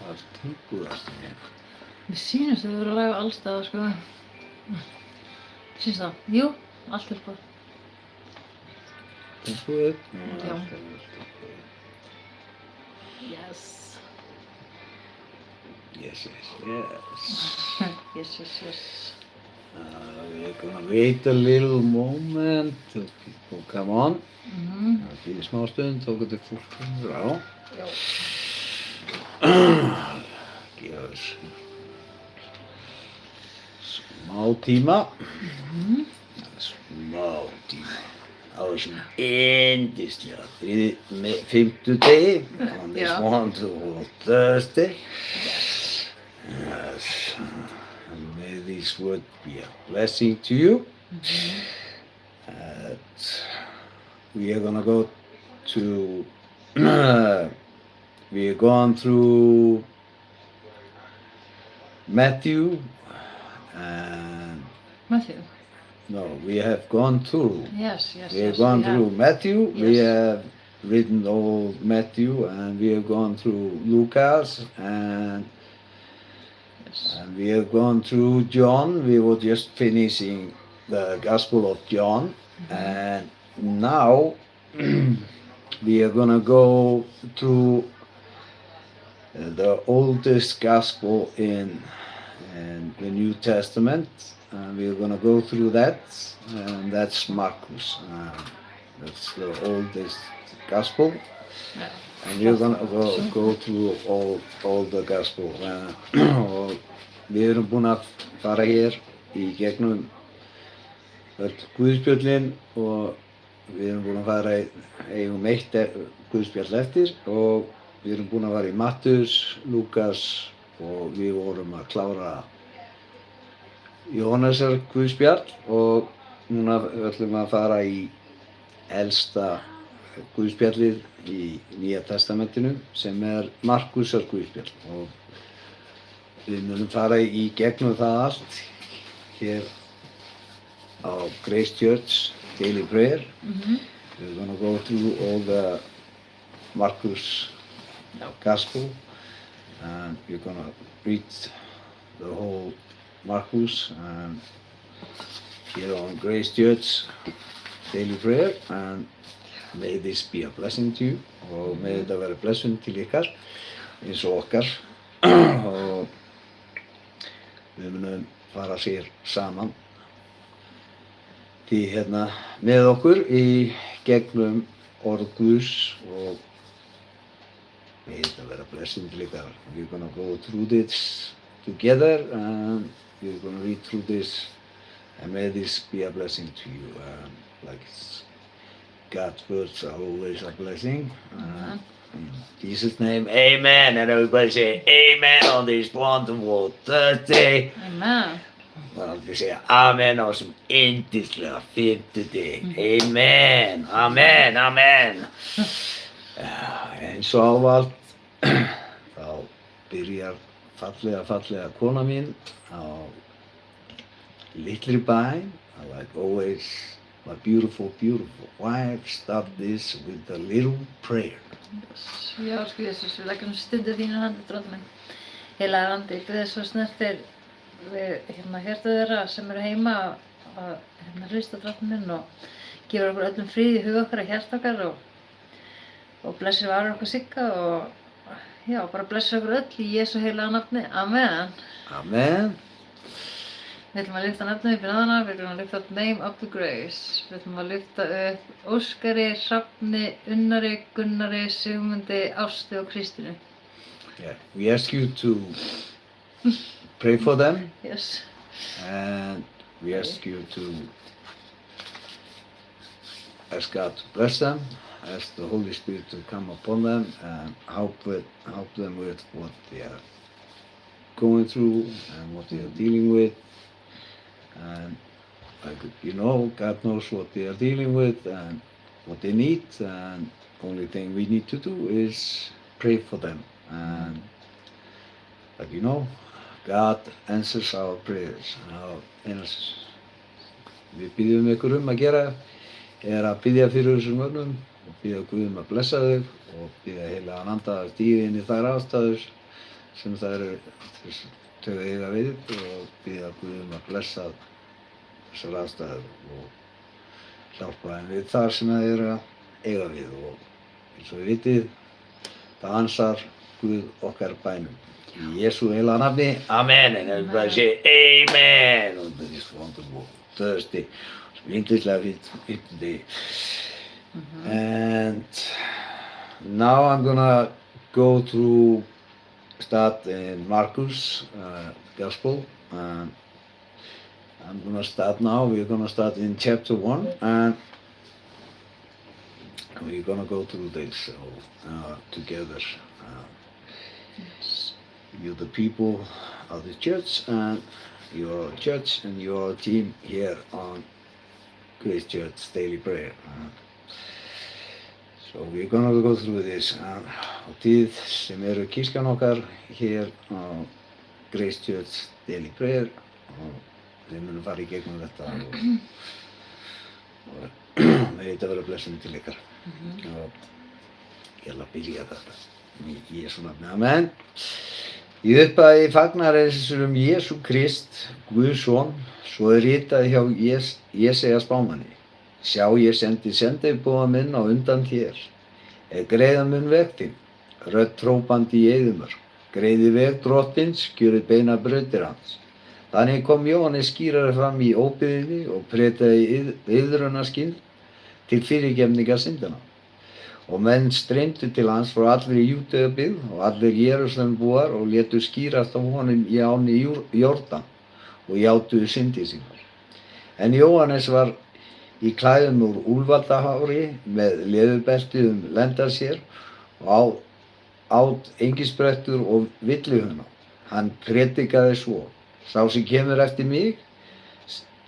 Allt tilbúðast mér. Mér sýnist þau vera live allstaðar, sko. Sýnst það? Jú, allt tilbúið. Tilbúið? Já. Yes. Yes. Yes. We're gonna wait a little moment till people come on. Það bíður smá stund, þá getur fólk komið á. Já. Gefa þess smá tíma. Smá tíma. Á þessum yndislega fimmtudegi on this wonderful Thursday. Yes. And may this word be a blessing to you. We are gonna go to we are going through Matthew and Matthew? no, we have gone through. Yes. We have gone through Matthew. Yes. We have written all Matthew, and we have gone through Lucas, and we have gone through John. We were just finishing the Gospel of John, and now we are gonna go through the oldest Gospel in the New Testament. We're gonna go through that, and that's Marcus. That's the oldest Gospel. And we're gonna go through all the Gospel. Og við erum búin að fara hér í gegnum öll Guðspjöllin og við erum búin að fara eigum eitt Guðspjall eftir og við erum búin að fara í Matthews, Lukas og við vorum að klára Jóhannesar Guðspjall og núna ætlum við að fara í elsta Guðspjallið í Nýja testamentinu sem Markusar Guðspjall og við munum fara í gegnum það allt hér á Grace Church Daily Prayer. We're gonna go through all the Marcus Gospel and we're gonna read the whole Marcus here on Grace Church Daily Prayer, and may this be a blessing to you og may þetta vera blessun til ykkar eins og okkar og við munum fara sér saman því hérna með okkur í gegnum orð Guðs og may þetta vera blessun til ykkar. We're gonna go through this together and we're going to read through this and may this be a blessing to you. Like God's words are always a blessing. In Jesus' name, amen. And everybody say amen on this wonderful Thursday. Amen. Og við segja amen á þessum yndislega fimmtudegi. Amen, amen. Eins og ávallt þá byrjar fallega kona mín á litli bæn. Like always, my beautiful wife, start this with a little prayer. Já, sko Jesús, við leggjum stundir þínar hendur, Drottinn minn. Heilagur andi, ég bið þig svo snertir við hjarta þeirra sem eru heima að hlusta, Drottinn minn, og gefur okkur öllum frið í huga okkar og hjarta okkar og blessir varir okkur Sigga og já, bara blessir okkur öll í Jesú heilaga nafni. Amen. Amen. Við ætlum að lyfta nafnið upp í náðana, við ætlum að lyfta upp Name of the Grace. Við ætlum að lyfta upp Óskari, Hrafni, Unnari, Gunnari, Sigmundi, Ástu og Kristínu. Yeah, we ask you to pray for them. Yes. And we ask you to ask God to bless them, ask the Holy Spirit to come upon them and help them with what they are going through and what they are dealing with. And God knows what they are dealing with and what they need, and the only thing we need to do is pray for them. And God answers our prayers. Við biðjum ykkur að gera að biðja fyrir þessum mönnum og biðja Guð að blessa þau og biðja heilagan anda að stíga inn í þær aðstæður sem þau eiga við og biðja Guð að blessa þessar aðstæður og hjálpa þeim við þar sem þau eru að eiga við og eins og við vitið, það ansar Guð okkar bænum. Í Jesú heila nafni, amen, and everybody say amen on this wonderful Thursday. Yndislega fínt day. And now I'm gonna go through, start in Marcus Gospel. I'm gonna start now. We're gonna start in chapter 1, and we're gonna go through this together. You're the people of the church and your team here on Grace Church Daily Prayer. So we're gonna go through this. Og þið sem eru kirkjan okkar hér á Grace Church Daily Prayer, og þið munum fara í gegnum þetta og með þetta vera blessun til ykkar. Og ég ætla að byrja þetta í Jesú nafni. Amen. Í upphafi fagnaðarins Jesú Krist, Guðs son, svo ritað hjá Jesaja spámanni. Sjá, ég sendi sendiboða minn á undan þér. Greiða mun veg þinn, rödd hrópandi í eyðimörk. Greiði veg drottins, gjörið beina brautir hans. Þannig kom Jóhannes skýrari fram í óbyggðinni og predikaði iðrunarskyn til fyrirgefningar syndanna. Og menn streymdu til hans frá allri Júdeabyggð og allir Jerúsalembúar og létu skýrast af honum í ánni Jórdan og játuðu syndir sínar. En Jóhannes var í klæðum úr úlfaldahári með leðurbelti lendar sér og át engisbrettur og villuhuna. Hann predikaði svo: Sá sem kemur eftir mig,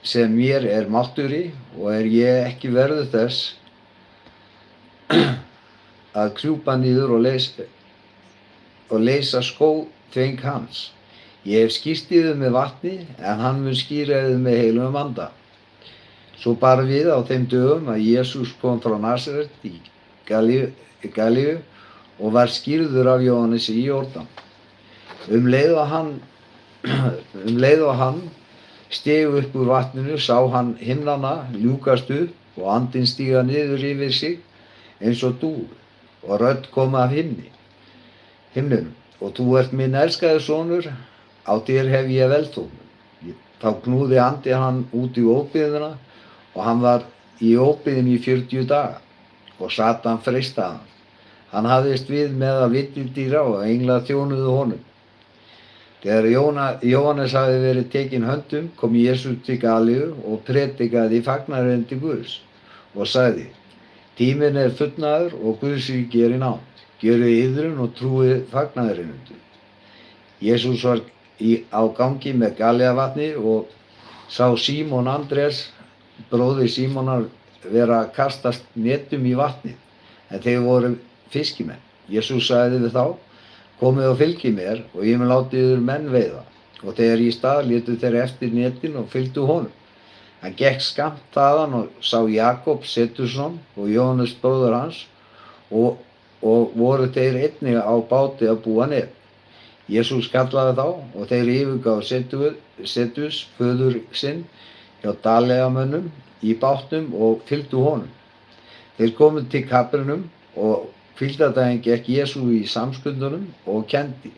sem mér er máttugri og ég ekki verður þess að krjúpa niður og leysa skóþveng hans. Ég hef skýrt yður með vatni, en hann mun skýra yður með heilum anda. Svo bar við á þeim dögum að Jesús kom frá Nasaret í Galíu og var skýrður af Jóhannesi í Jórdan. Leið og hann steg upp úr vatninu, sá hann himnana ljúkast upp og andinn stíga niður yfir sig eins og dúfu, og rödd kom af himninum. Og þú ert minn elskaði sonur, á þér hef ég velþóknun. Þá knúði andi hann út í óbyggðina og hann var í óbyggðinni í 40 daga og Satan freistaði hann. Hann hafðist við með að villidýra og englar þjónuðu honum. Þegar Jóhannes hafði verið tekinn höndum, kom Jesús til Galíu og predikaði fagnaðarerindi Guðs og sagði: Tíminn er fullnaður og Guðs ríki er í nánd. Gjörið iðrun og trúið fagnaðarerindum. Jesús var á gangi með Galíavatni og sá Símon Andrés, bróðir Símonar, vera að kastast netum í vatnið, en þeir voru fiskimenn. Jesús sagði við þá: Komið og fylgið mér og ég mun láta yður menn veiða. Og þegar í stað létu þeir eftir netin og fylgdu honum. Hann gekk skammt þaðan og sá Jakob Setursson og Jóhannes bróður hans og voru þeir einnig á báti að búa net. Jesús kallaði þá og þeir yfirgáfu Setus, föður sinn, hjá Dalegamönnum í bátnum og fylgdu honum. Þeir komu til Kapernum og hvíldardaginn gekk Jesú í samskundunum og kenndi.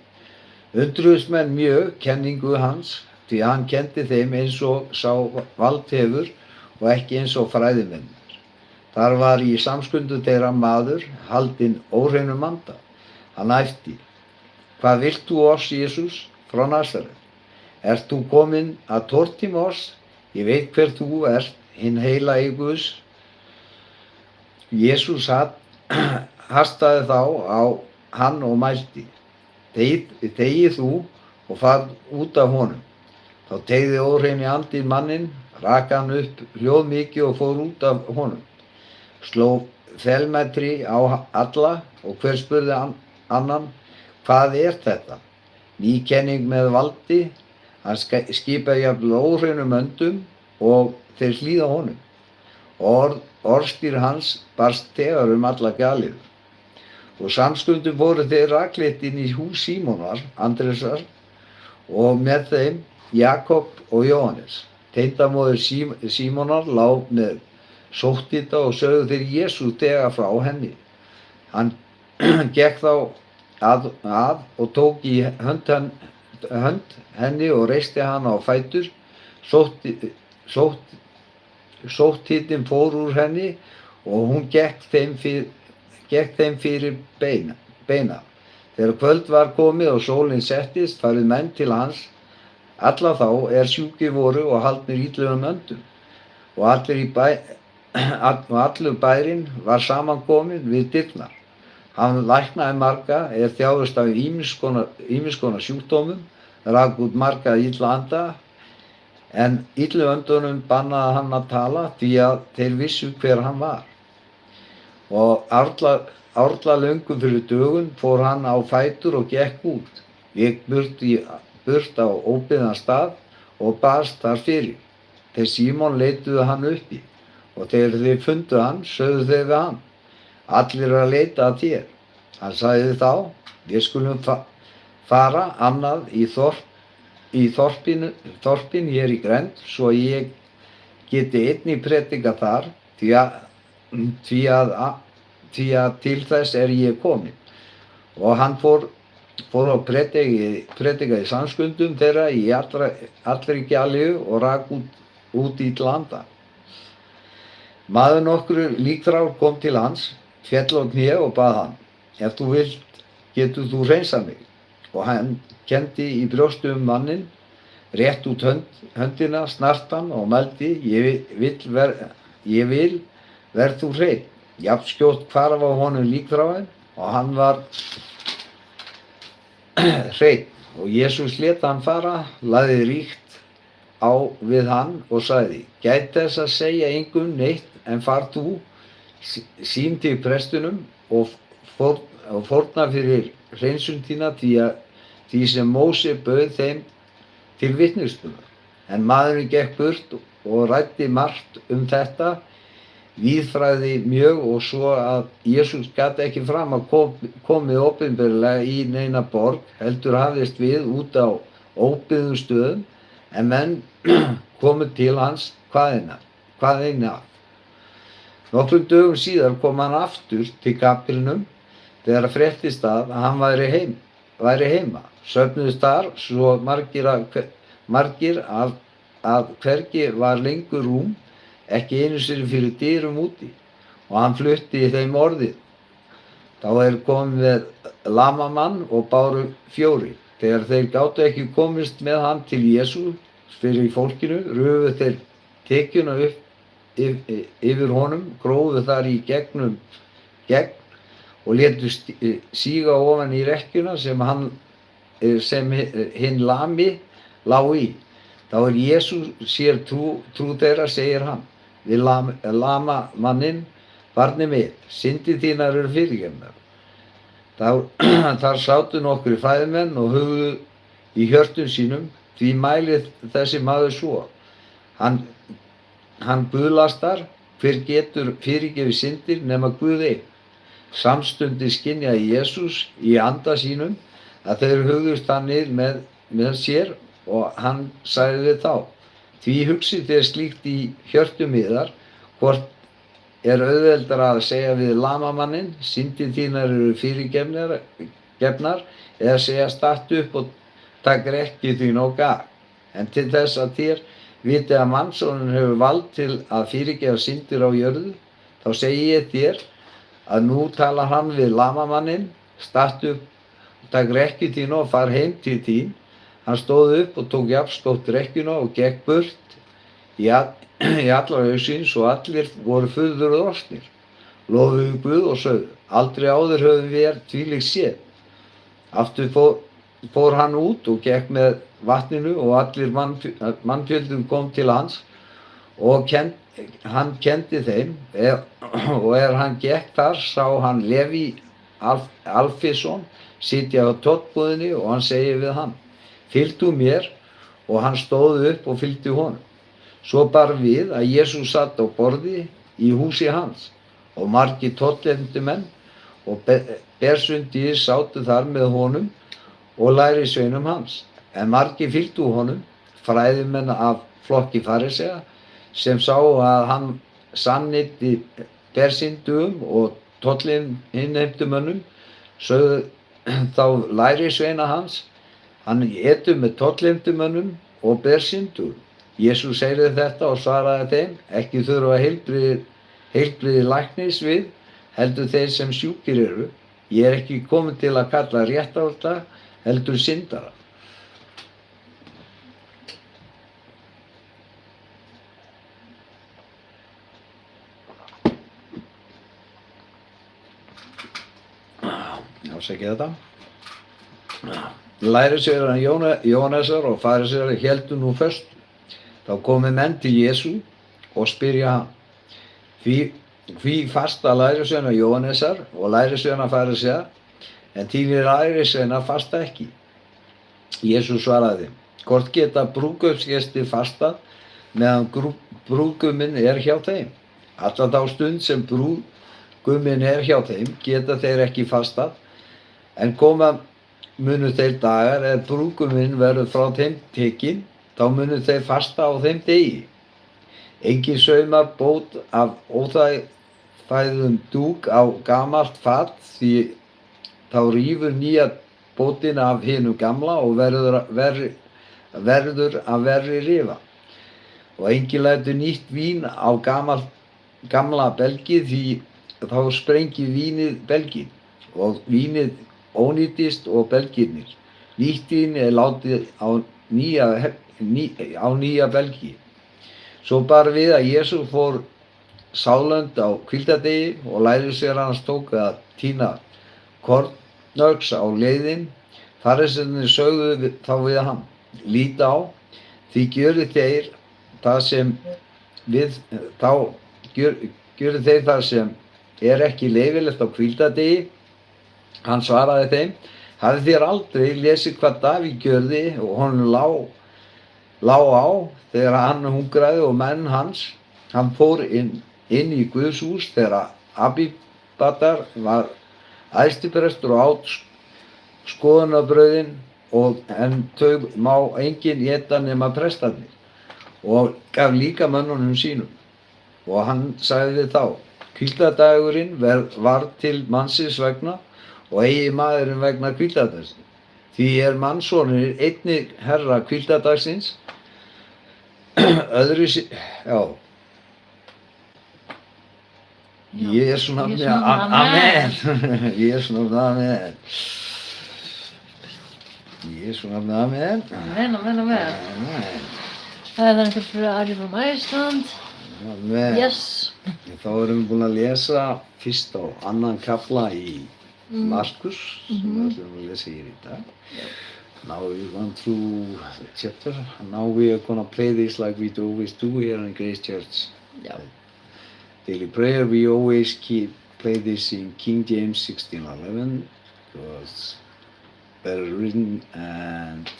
Undruðust menn mjög kenningu hans, því hann kenndi þeim eins og sá vald hefur og ekki eins og fræðimennir. Þar var í samskundu þeirra maður haldinn óhreinum anda. Hann æpti: Hvað vilt þú oss, Jesús, frá Nasaret? Ert þú kominn að tortíma oss? Ég veit hver þú ert, hinn heilagi Guðs. Jesús hastaði þá á hann og mælti: Þegi þú og far út af honum. Þá teygði óhreini andinn manninn, rak hann upp hljóðmikið og fór út af honum. Sló felmætri á alla og hver spurði annan: Hvað er þetta? Ný kenning með valdi. Hann skipaði jafnvel óhreinum öndum og þeir hlýða honum. Orðstír hans barst þegar alla Galíu. Og samstundum fóru þeir rakleitt inn í hús Símonar, Andrésar, og með þeim Jakob og Jóhannes. Tengdamóðir Símonar lá með sótthita og sögðu þeir Jesú þegar frá henni. Hann gekk þá að og tók í hönd henni og reisti hana á fætur. Sótthitinn fór úr henni og hún gekk þeim fyrir beina. Þegar kvöld var komið og sólin settist, færðu menn til hans, alla þá sjúkir voru og haldnir illum öndum. Og allur bærinn var samankominn við dyrnar. Hann læknaði marga þjáðust af ýmiss konar sjúkdómum, rak út marga illa anda, en illu öndunum bannaði hann að tala því að þeir vissu hver hann var. Og árla löngu fyrir dögun fór hann á fætur og gekk út, gekk burt á óbyggðan stað og baðst þar fyrir. Þeir Símon leituðu hann uppi, og þegar þeir fundu hann, sögðu þeir við hann: allir að leita að þér. Hann sagði þá: við skulum fara annað í þorpin hér í grennd, svo ég geti einnig predikað þar, því að til þess ég kominn. Og hann fór og predikaði samskundum þeirra í allri Galíu og rak út í landa. Maður nokkur líkþrár kom til hans, féll á kné og bað hann: ef þú vilt, getur þú hreinsað mig. Og hann kenndi í brjóstu manninn, rétt út höndina, snart hann og mælti: ég vil, verð þú hreinn. Jafnskjótt hvarf á honum líkþráin og hann var hreinn. Og Jesús lét hann fara, lagði ríkt á við hann og sagði: gæt þess að segja engum neitt, en far þú, sýn til prestunum og fórna fyrir hreinsun þína, því sem Móse bauð þeim til vitnisburðar. En maðurinn gekk burt og ræddi margt þetta, víðfræði mjög, og svo að Jesús gat ekki fram að komið opinberlega í neina borg, heldur hafðist við út á óbyggðum stöðum, en menn komu til hans hvað eina. Nokkrum dögum síðar kom hann aftur til Kapernum þegar fréttist að hann væri heima. Söfnuðust þar svo margir að hvergi var lengur rúm, ekki einu sinni fyrir dyrum úti, og hann flutti þeim orðið. Þá komið með lamamann og báru 4. Þegar þeir gátu ekki komist með hann til Jesú fyrir fólkinu, rufu þeir tekjuna upp yfir honum, grófu þar í gegn og létu síga ofan í rekkjuna sem hinn lami lá í. Þá Jesús sér trú þeirra, segir hann við lama manninn: barnið mitt, syndir þínar eru fyrirgefnar. Þar sátu nokkrir fræðimenn og hugðu í hjörtum sínum: því mælið þessi maður svo, hann guðlastar, hver getur fyrirgefið syndir nema Guð einn. Samstundis skynjaði Jesús í anda sínum að þeir hugðust þannig með sér, og hann sagði við þá: því hugsið þér slíkt í hjörtum yðar, hvort auðveldara að segja við lamamanninn: syndir þínar eru fyrirgefnar, eða segja: stattu upp og takk rekkju þín og gag. En til þess að þér vitið að mannssonar hefur vald til að fyrirgefa syndir á jörðu, þá segi ég þér að nú talar hann við lamamanninn: stattu upp, takk rekkju þín og far heim til þín. Hann stóð upp og tók jafnskjótt rekkjuna og gekk burt í allar augsins, og allir voru furðu lostnir, lofuðu Guð og sögðu: aldrei áður höfum við þvílíkt séð. Aftur fór hann út og gekk með vatninu, og allir mannfjöldum kom til hans, og hann kenndi þeim. Og hann gekk þar, sá hann Leví Alfeson sitja á tollbúðinni, og hann segir við hann: fylgdu mér. Og hann stóð upp og fylgdi honum. Svo bar við að Jesús satt á borði í húsi hans, og margir tollendumenn og bersundið sátu þar með honum og lærisveinum hans. En margir fylgdu honum, fræðimenn af flokki farisea, sem sáu að hann sannyti bersyndugum og tollinnheimtumönnum, sögðu þá lærisveina hans, hann étur með tollinnheimtumönnum og bersyndugum. Jesús heyrði þetta og svaraði þeim, ekki þurfa heilbrigði læknis við, heldur þeir sem sjúkir eru. Ég er ekki kominn til að kalla réttláta, heldur syndara. Ásækja þetta. Lærisveinar Jóhannesar og farisæar héldu nú föstu. Þá komu menn til Jesú og spyrja hann, hví fasta lærisveinar Jóhannesar og lærisveinar farisæar, en þínir lærisveinar fasta ekki? Jesús svaraði þeim, hvort geta brúðkaupsgestir fastað meðan brúðguminn er hjá þeim? Alla þá stund sem brúðguminn er hjá þeim geta þeir ekki fastað, en koma munu þeir dagar ef brúðguminn verður frá þeim tekinn, þá munu þeir fasta á þeim degi. Enginn saumar bót af óþægðum dúk á gamalt fat, því þá rífur nýja bótin af hinum gamla og verður að verri rifa. Og enginn lætur nýtt vín á gamla belgi, því þá sprengir vínið belginn og vínið ónýtist og belgirnir. Nýtt vín er látið á nýja belgi. Svo bar við að Jesús fór sálönd á hvíldardegi og lærisveinar hans tóku að tína kornöx á leiðin. Farisæarnir sögðu þá við hann, líta á, því gjöru þeir það sem er ekki leyfilegt á hvíldardegi. Hann svaraði þeim, hafið þér aldrei lesið hvað Davíð gjörði og honum lá á þegar hann hungraði og menn hans? Hann fór inn í Guðs hús þegar Abíatar var æðstiprestur og át skoðunarbrauðin, en þau má enginn éta nema prestarnir, og gaf líka mönnunum sínum. Og hann sagði við þá, hvíldardagurinn var til mannsins vegna og eigi maðurinn vegna hvíldardagsins. Því er mannssonur einnig herra hvíldardagsins. Jesú nafni, amen. Jesú nafni, amen. Jesú nafni, amen. Amen. Það er einhver fyrir Ari from Iceland. Amen. Yes. Þá erum við búin að lesa fyrst á annan kafla í Markus, sem við ætlum að lesa hér í dag. Now we've gone through the chapter, and now we are going to play this like we always do here in Grace Church. Yeah. Daily prayer, we always play this in King James 16:11, because better written, and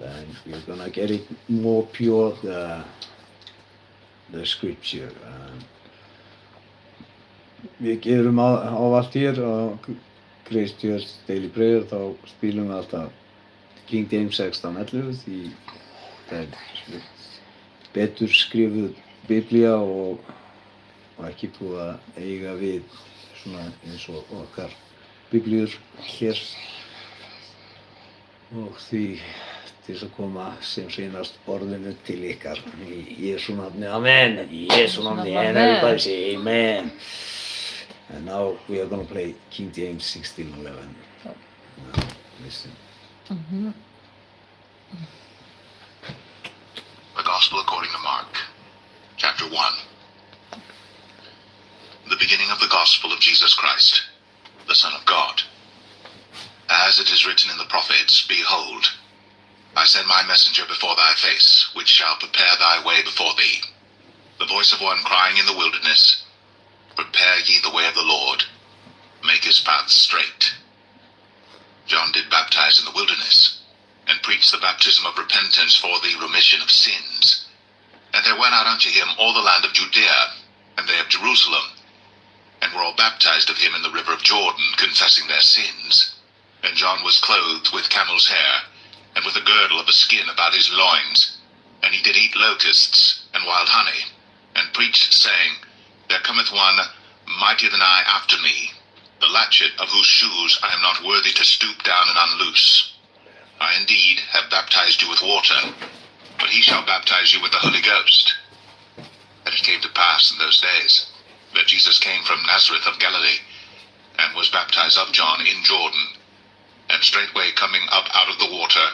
then we're going to get it more pure, the scripture. Við gerum ávallt hér á Grace Church Daily Prayer, þá spilum við alltaf King James 16:11, því það er betur skrifuð biblía og ekki búið að eiga við svona eins og okkar biblíur hér, og því til þess að koma sem seinast orðinu til ykkar í Jesú nafni, amen. Í Jesú nafni, and everybody say amen. And now we are going to play King James 16:11. Now, listen. The Gospel according to Mark, chapter 1. The beginning of the Gospel of Jesus Christ, the Son of God. As it is written in the prophets, behold, I send my messenger before thy face, which shall prepare thy way before thee. The voice of one crying in the wilderness, prepare ye the way of the Lord, make his paths straight. John did baptize in the wilderness, and preached the baptism of repentance for the remission of sins. And there went out unto him all the land of Judea, and they of Jerusalem, and were all baptized of him in the river of Jordan, confessing their sins. And John was clothed with camel's hair, and with a girdle of a skin about his loins. And he did eat locusts and wild honey, and preached, saying, There cometh one mightier than I after me, the latchet of whose shoes I am not worthy to stoop down and unloose. I indeed have baptized you with water, but he shall baptize you with the Holy Ghost. And it came to pass in those days that Jesus came from Nazareth of Galilee, and was baptized of John in Jordan. And straightway coming up out of the water,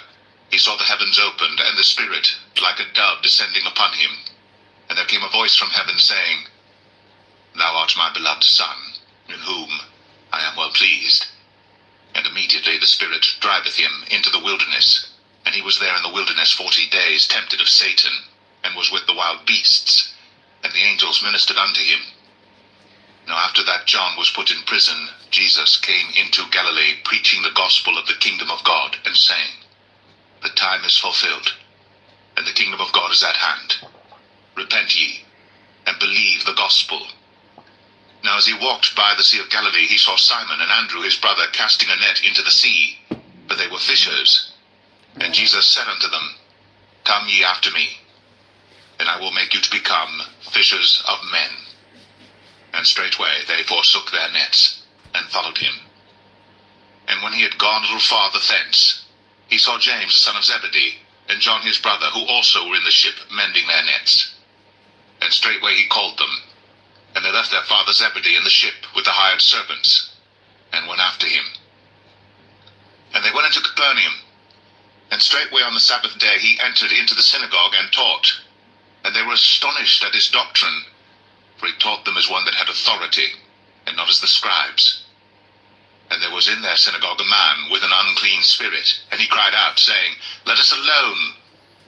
he saw the heavens opened, and the Spirit, like a dove, descending upon him. And there came a voice from heaven, saying, Thou art my beloved Son, in whom I am well pleased. And immediately the Spirit driveth him into the wilderness. And he was there in the wilderness 40 days, tempted of Satan, and was with the wild beasts. And the angels ministered unto him. Now after that John was put in prison, Jesus came into Galilee, preaching the gospel of the kingdom of God, and saying, The time is fulfilled, and the kingdom of God is at hand. Repent ye, and believe the gospel. Now as he walked by the sea of Galilee, he saw Simon and Andrew his brother casting a net into the sea, for they were fishers. And Jesus said unto them, Come ye after me, and I will make you to become fishers of men. And straightway they forsook their nets, and followed him. And when he had gone a little farther thence, he saw James the son of Zebedee, and John his brother, who also were in the ship, mending their nets. And straightway he called them, and they left their father Zebedee in the ship with the hired servants, and went after him. And they went into Capernaum, and straightway on the Sabbath day he entered into the synagogue and taught. And they were astonished at his doctrine, for he taught them as one that had authority, and not as the scribes. And there was in their synagogue a man with an unclean spirit, and he cried out, saying, Let us alone.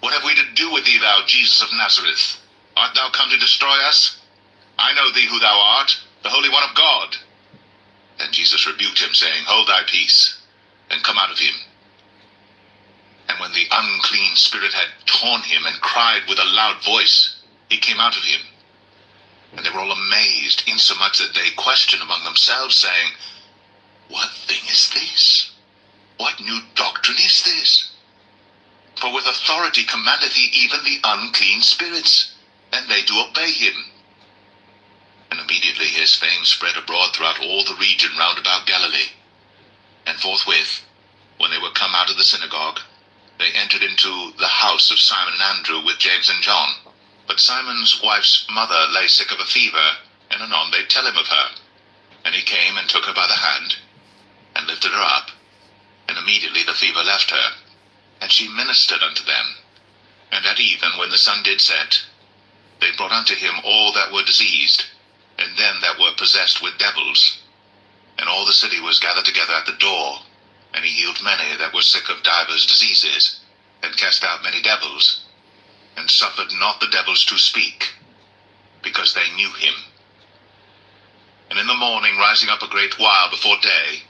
What have we to do with thee, thou Jesus of Nazareth? Art thou come to destroy us? I know thee who thou art, the Holy One of God. And Jesus rebuked him, saying, Hold thy peace, and come out of him. And when the unclean spirit had torn him, and cried with a loud voice, he came out of him. And they were all amazed, insomuch that they questioned among themselves, saying, What thing is this? What new doctrine is this? For with authority commandeth he even the unclean spirits, and they do obey him. And immediately his fame spread abroad throughout all the region round about Galilee. And forthwith, when they were come out of the synagogue, they entered into the house of Simon and Andrew with James and John. But Simon's wife's mother lay sick of a fever, and anon they tell him of her. And he came and took her by the hand, and lifted her up. And immediately the fever left her, and she ministered unto them. And at even, when the sun did set, they brought unto him all that were diseased, and them that were possessed with devils. And all the city was gathered together at the door, and he healed many that were sick of divers diseases, and cast out many devils, and suffered not the devils to speak, because they knew him. And in the morning, rising up a great while before day,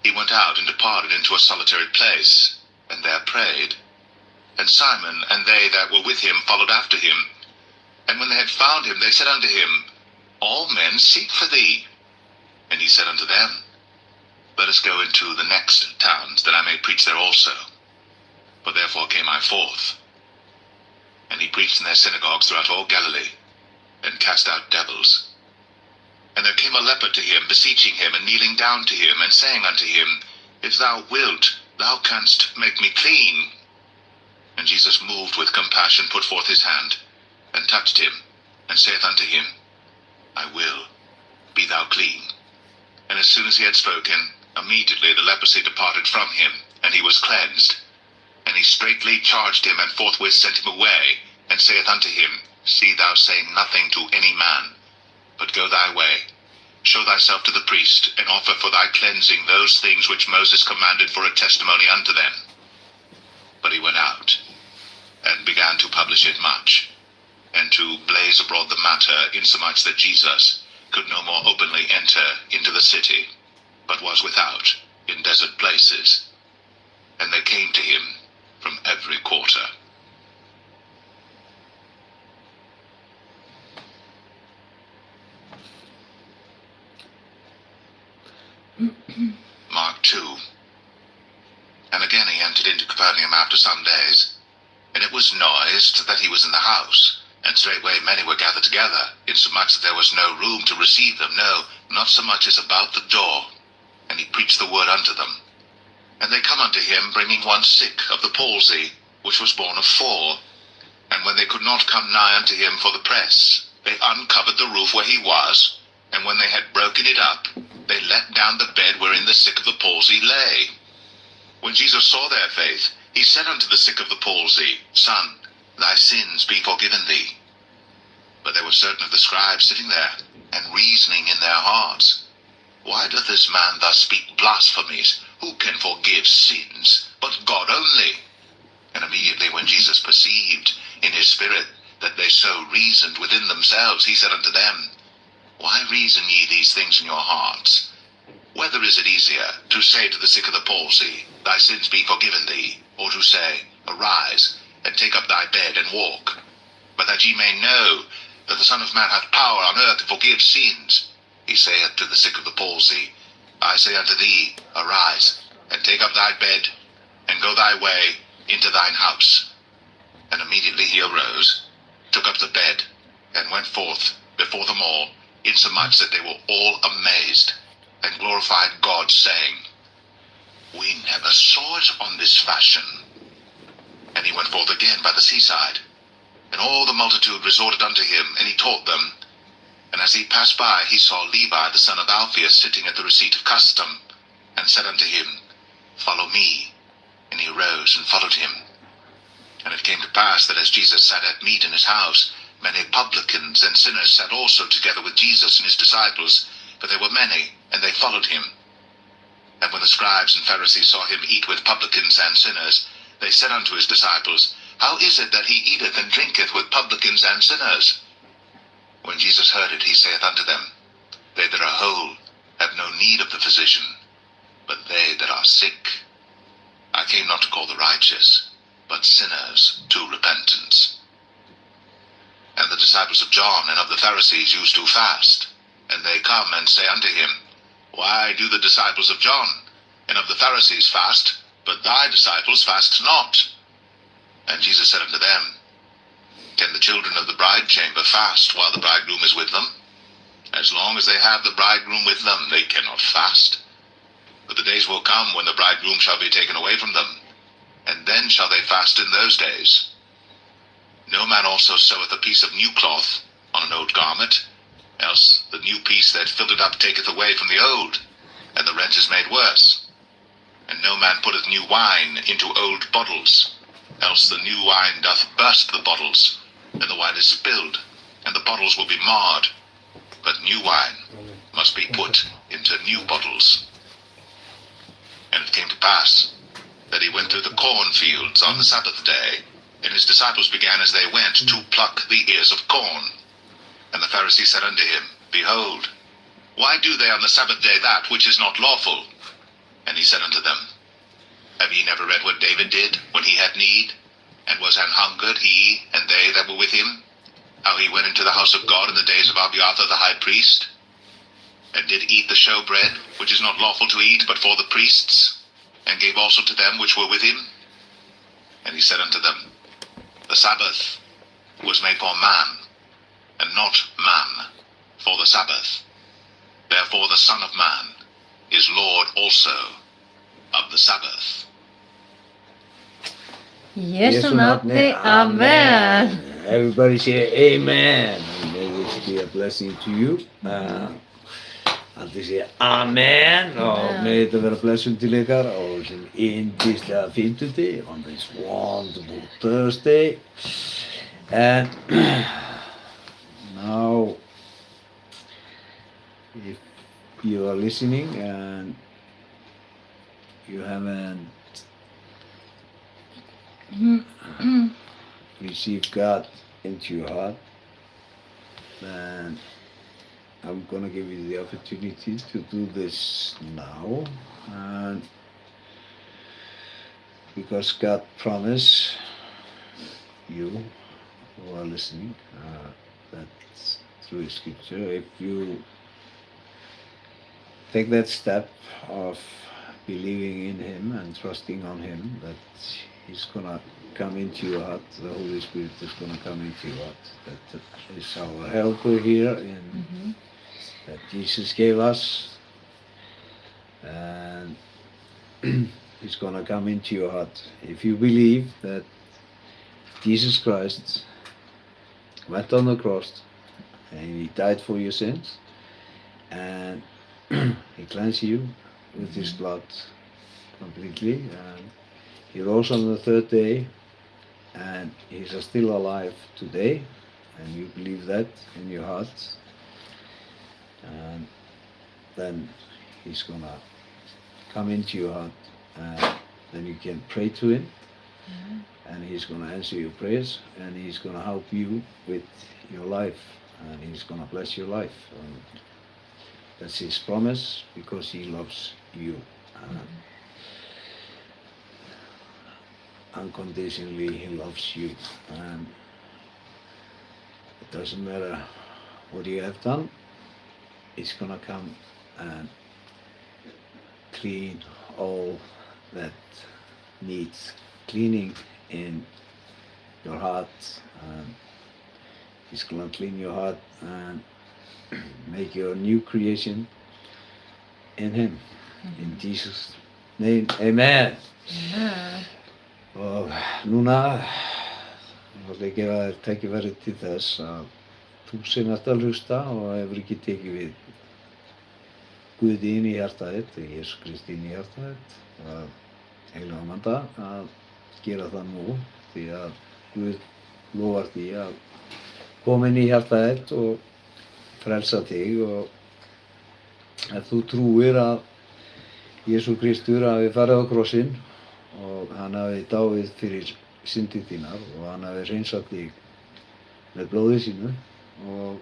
he went out and departed into a solitary place, and there prayed. And Simon and they that were with him followed after him. And when they had found him, they said unto him, All men seek for thee. And he said unto them, Let us go into the next towns, that I may preach there also. For therefore came I forth. And he preached in their synagogues throughout all Galilee, and cast out devils. And there came a leper to him, beseeching him, and kneeling down to him, and saying unto him, If thou wilt, thou canst make me clean. And Jesus, moved with compassion, put forth his hand, and touched him, and saith unto him, I will, be thou clean. And as soon as he had spoken, immediately the leprosy departed from him, and he was cleansed. And he straitly charged him, and forthwith sent him away, and saith unto him, See thou say nothing to any man, but go thy way, show thyself to the priest, and offer for thy cleansing those things which Moses commanded for a testimony unto them. But he went out, and began to publish it much, and to blaze abroad the matter, insomuch that Jesus could no more openly enter into the city, but was without, in desert places. And they came to him from every quarter. And again he entered into Capernaum after some days. And it was noised that he was in the house. And straightway many were gathered together, insomuch that there was no room to receive them, no, not so much as about the door. And he preached the word unto them. And they come unto him, bringing one sick of the palsy, which was born of 4. And when they could not come nigh unto him for the press, they uncovered the roof where he was. And when they had broken it up, they let down the bed wherein the sick of the palsy lay. When Jesus saw their faith, he said unto the sick of the palsy, Son, thy sins be forgiven thee. But there were certain of the scribes sitting there, and reasoning in their hearts, Why doth this man thus speak blasphemies? Who can forgive sins, but God only? And immediately when Jesus perceived in his spirit that they so reasoned within themselves, he said unto them, Why reason ye these things in your hearts? Whether is it easier to say to the sick of the palsy, Thy sins be forgiven thee, or to say, Arise, and take up thy bed and walk? But that ye may know that the Son of Man hath power on earth to forgive sins, he saith to the sick of the palsy, I say unto thee, Arise, and take up thy bed, and go thy way into thine house. And immediately he arose, took up the bed, and went forth before them all, insomuch that they were all amazed, and glorified God, saying, We never saw it on this fashion. And he went forth again by the seaside, and all the multitude resorted unto him, and he taught them. And as he passed by, he saw Levi the son of Alphaeus sitting at the receipt of custom, and said unto him, Follow me. And he arose and followed him. And it came to pass that as Jesus sat at meat in his house, many publicans and sinners sat also together with Jesus and his disciples, for there were many, and they followed him. And when the scribes and Pharisees saw him eat with publicans and sinners, they said unto his disciples, How is it that he eateth and drinketh with publicans and sinners? When Jesus heard it, he saith unto them, They that are whole have no need of the physician, but they that are sick. I came not to call the righteous, but sinners to repentance. And the disciples of John and of the Pharisees used to fast. And they come and say unto him, Why do the disciples of John and of the Pharisees fast, but thy disciples fast not? And Jesus said unto them, Can the children of the bride chamber fast while the bridegroom is with them? As long as they have the bridegroom with them, they cannot fast. But the days will come when the bridegroom shall be taken away from them, and then shall they fast in those days. No man also seweth a piece of new cloth on an old garment, else the new piece that filled it up taketh away from the old, and the rent is made worse. And no man putteth new wine into old bottles, else the new wine doth burst the bottles, and the wine is spilled, and the bottles will be marred. But new wine must be put into new bottles. And it came to pass that he went through the cornfields on the Sabbath day, and his disciples began as they went to pluck the ears of corn. And the Pharisees said unto him, Behold, why do they on the Sabbath day that which is not lawful? And he said unto them, Have ye never read what David did when he had need, and was an hungered, he and they that were with him? How he went into the house of God in the days of Abiathar the high priest, and did eat the showbread, which is not lawful to eat, but for the priests, and gave also to them which were with him? And he said unto them, The Sabbath was made for man, and not man for the Sabbath. Therefore the Son of Man is Lord also of the Sabbath. Jesu nafni, amen. Everybody say amen. And may this be a blessing to you. Allir segja amen og may þetta vera blessun til ykkar á þessum yndislega fimmtudag on this wonderful Thursday. And now if you are listening and you haven't received God into your heart, then I'm gonna give you the opportunity to do this now, and because God promised you who are listening that through His Scripture, if you take that step of believing in Him and trusting on Him, that He's gonna come into your heart, the Holy Spirit is gonna come into your heart. That is our helper here in that Jesus gave us, and He's gonna come into your heart. If you believe that Jesus Christ went on the cross and He died for your sins, and He cleansed you with His blood completely, and He rose on the third day, and He's still alive today, and you believe that in your heart, and then He's gonna come into your heart, and then you can pray to Him, and He's gonna answer your prayers, and He's gonna help you with your life, and He's gonna bless your life. That's His promise, because He loves you. Unconditionally, He loves you, and it doesn't matter what you have done. He's gonna come and clean all that needs cleaning in your heart, and He's gonna clean your heart and make you a new creation in Him. In Jesus' name, amen. Og núna vil ég gefa þér tækifæri til þess að þú sem ert að hlusta og hefur ekki tekið við Guði inn í hjartað þitt, Jesú Kristi inn í hjartað þitt, að heilagan anda að gera það nú, því að Guð lofar því að koma inn í hjartað þitt og frelsa þig, og ef þú trúir að Jesú Kristur hafi farið á krossinn og hann hafi dáið fyrir syndir þínar og hann hafi hreinsað þig með blóði sínu og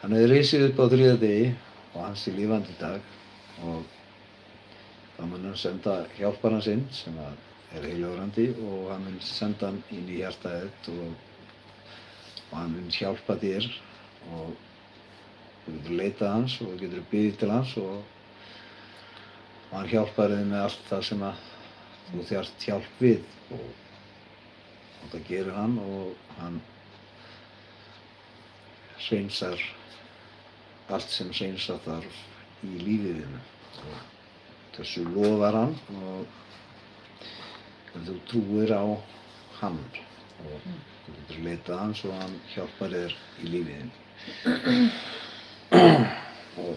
hann hafi risið upp á þriðja degi og hann sé lifandi í dag, og þá mun hann senda hjálpara sinn sem er heilagur andi, og hann mun senda hann inn í hjartað þitt, og hann mun hjálpa þér, og þú getur leitað hans og þú getur beðið til hans, og hann hjálpar þig með allt það sem að þú þarft hjálp við, og það gerir hann, og hann hreinsar allt sem hreinsa þarf í lífið þínu, og þessu lofar hann, og ef þú trúir á hann, og þú getur leitað hans og hann hjálpar þér í lífið þínu. Og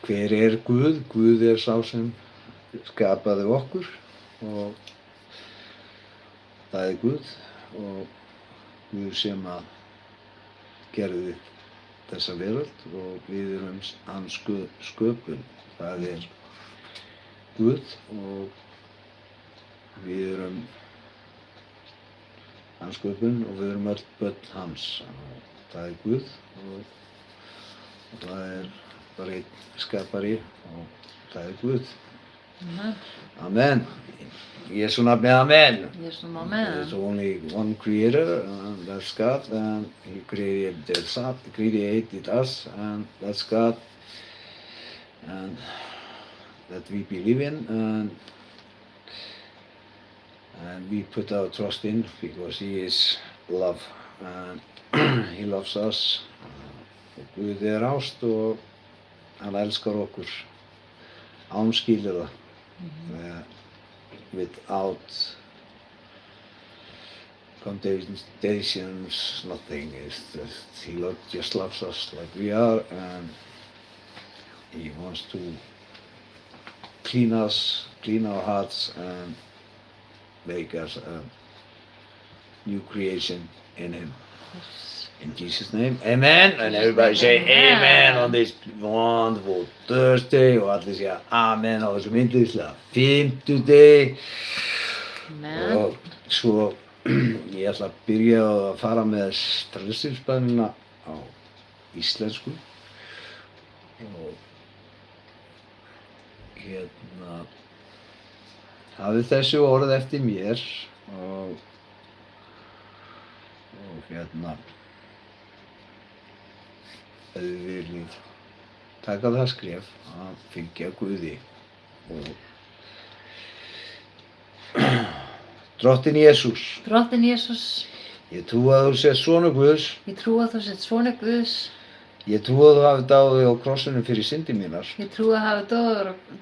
hver er Guð? Guð er sá sem skapaði okkur, og það er Guð, og Guð sem að gerði þessa veröld, og við erum hans sköpun. Það er Guð, og við erum hans sköpun, og við erum öll börn hans. Það er Guð, og það er bara einn skapari, og það er Guð. Amen. Í Jesú nafni, amen. There's only one creator, and that's God, and He created us, and that's God, and that we believe in, and we put our trust in, because He is love, and He loves us. Guð er ást, og hann elskar okkur án skilyrða, without conditions, nothing. It's just, He just loves us like we are, and He wants to clean us, clean our hearts, and make us a new creation in Him. In Jesus' name, amen. And everybody say amen on this wonderful Thursday, og allir segja amen á þessum yndislega fimmtudegi. Og svo ég ætla að byrja að fara með frelsisbænina á íslensku, og hafið þessi orð eftir mér, og ef þið viljið taka það skref að fylgja Guði. Og Drottinn Jesús, Drottinn Jesús, ég trúi að þú sért sonur Guðs, ég trúi að þú sért sonur Guðs, ég trúi að þú hafi dáið á krossinum fyrir syndi mínar ég trúi að hafa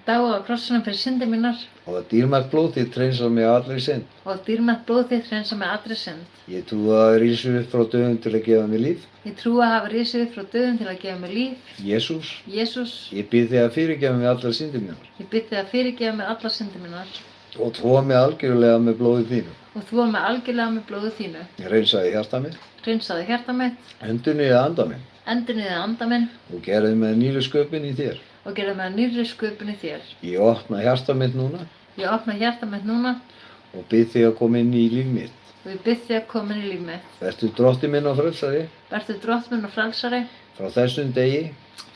dáið á krossinum fyrir syndi mínar og að dýrmætt blóð þitt hreinsar mig af allri synd. og dýrmætt blóð þitt hreinsar mig allri synd. Ég trúi að það rísur upp frá döðum til að gefa mér líf. Ég trúi að hafa risið upp frá döðum til að gefa mér líf. Jesús, Jesús, ég bið þig að fyrirgefa mig allar syndi mínar ég bið þig að fyrirgefa mér allar syndi mínar og þvoa mig algjörlega með blóði þínu. og þvoa mig algjörlega með blóðu þínu. Hreinsaði hjarta mitt, Hreinsaðu hjarta mitt, endurnýjaði anda minn endurnýjaðu anda minn og gerði með nýri sköpun í þér. og gerðu mig að nýrri sköpun í þér. Ég opna hjarta mitt núna Ég opna hjarta mitt núna og bið þig að koma inn í líf mitt. og ég bið þig að koma inn í líf mitt. Vertu drottinn minn og frelsari. Vertu drottinn minn og frelsari. Frá þessum degi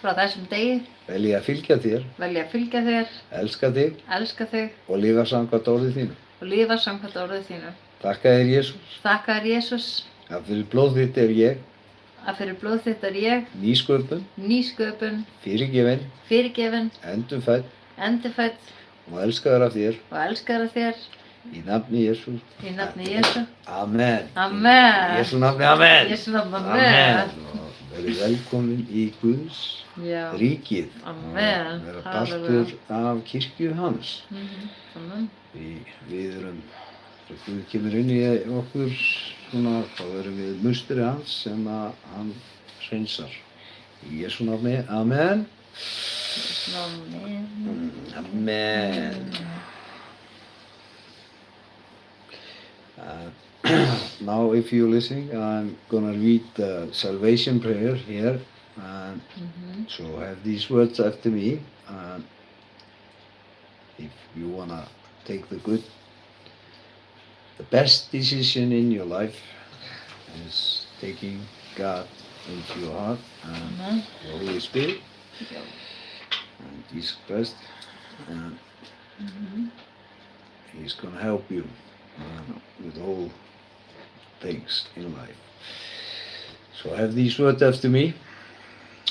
Frá þessum degi vel ég að fylgja þér, velja að fylgja þér, elska þig elska þig og lifa samkvæmt orðið þínu. og lifa samkvæmt orðið þínu. Þakka þér Jesús Þakka þér Jesús að fyrir blóð þitt er ég að fyrir blóð þitt er ég nýsköpun, nýsköpun, fyrirgefin, fyrirgefin, endurfædd endurfædd og elskaður af þér og elskaður af þér í nafni Jesús. í nafni Jesú. Amen. Amen. Í Jesú nafni, amen. Jesú nafni, amen. Og verið velkomin í Guðs Já. ríkið. Amen. Og vera Halleluja. partur af kirkju hans. Amen. Við erum, þegar Guð kemur inn í okkur, svona, þá erum við musteri hans sem að hann hreinsar. Í Jesú nafni, amen. Amen. Amen. Now, if you're listening, I'm gonna read the salvation prayer here. So have these words after me. If you wanna take the best decision in your life is taking God into your heart and Amen. the Holy Spirit and Jesus Christ, and He's gonna help you with all things in life. So have these words after me.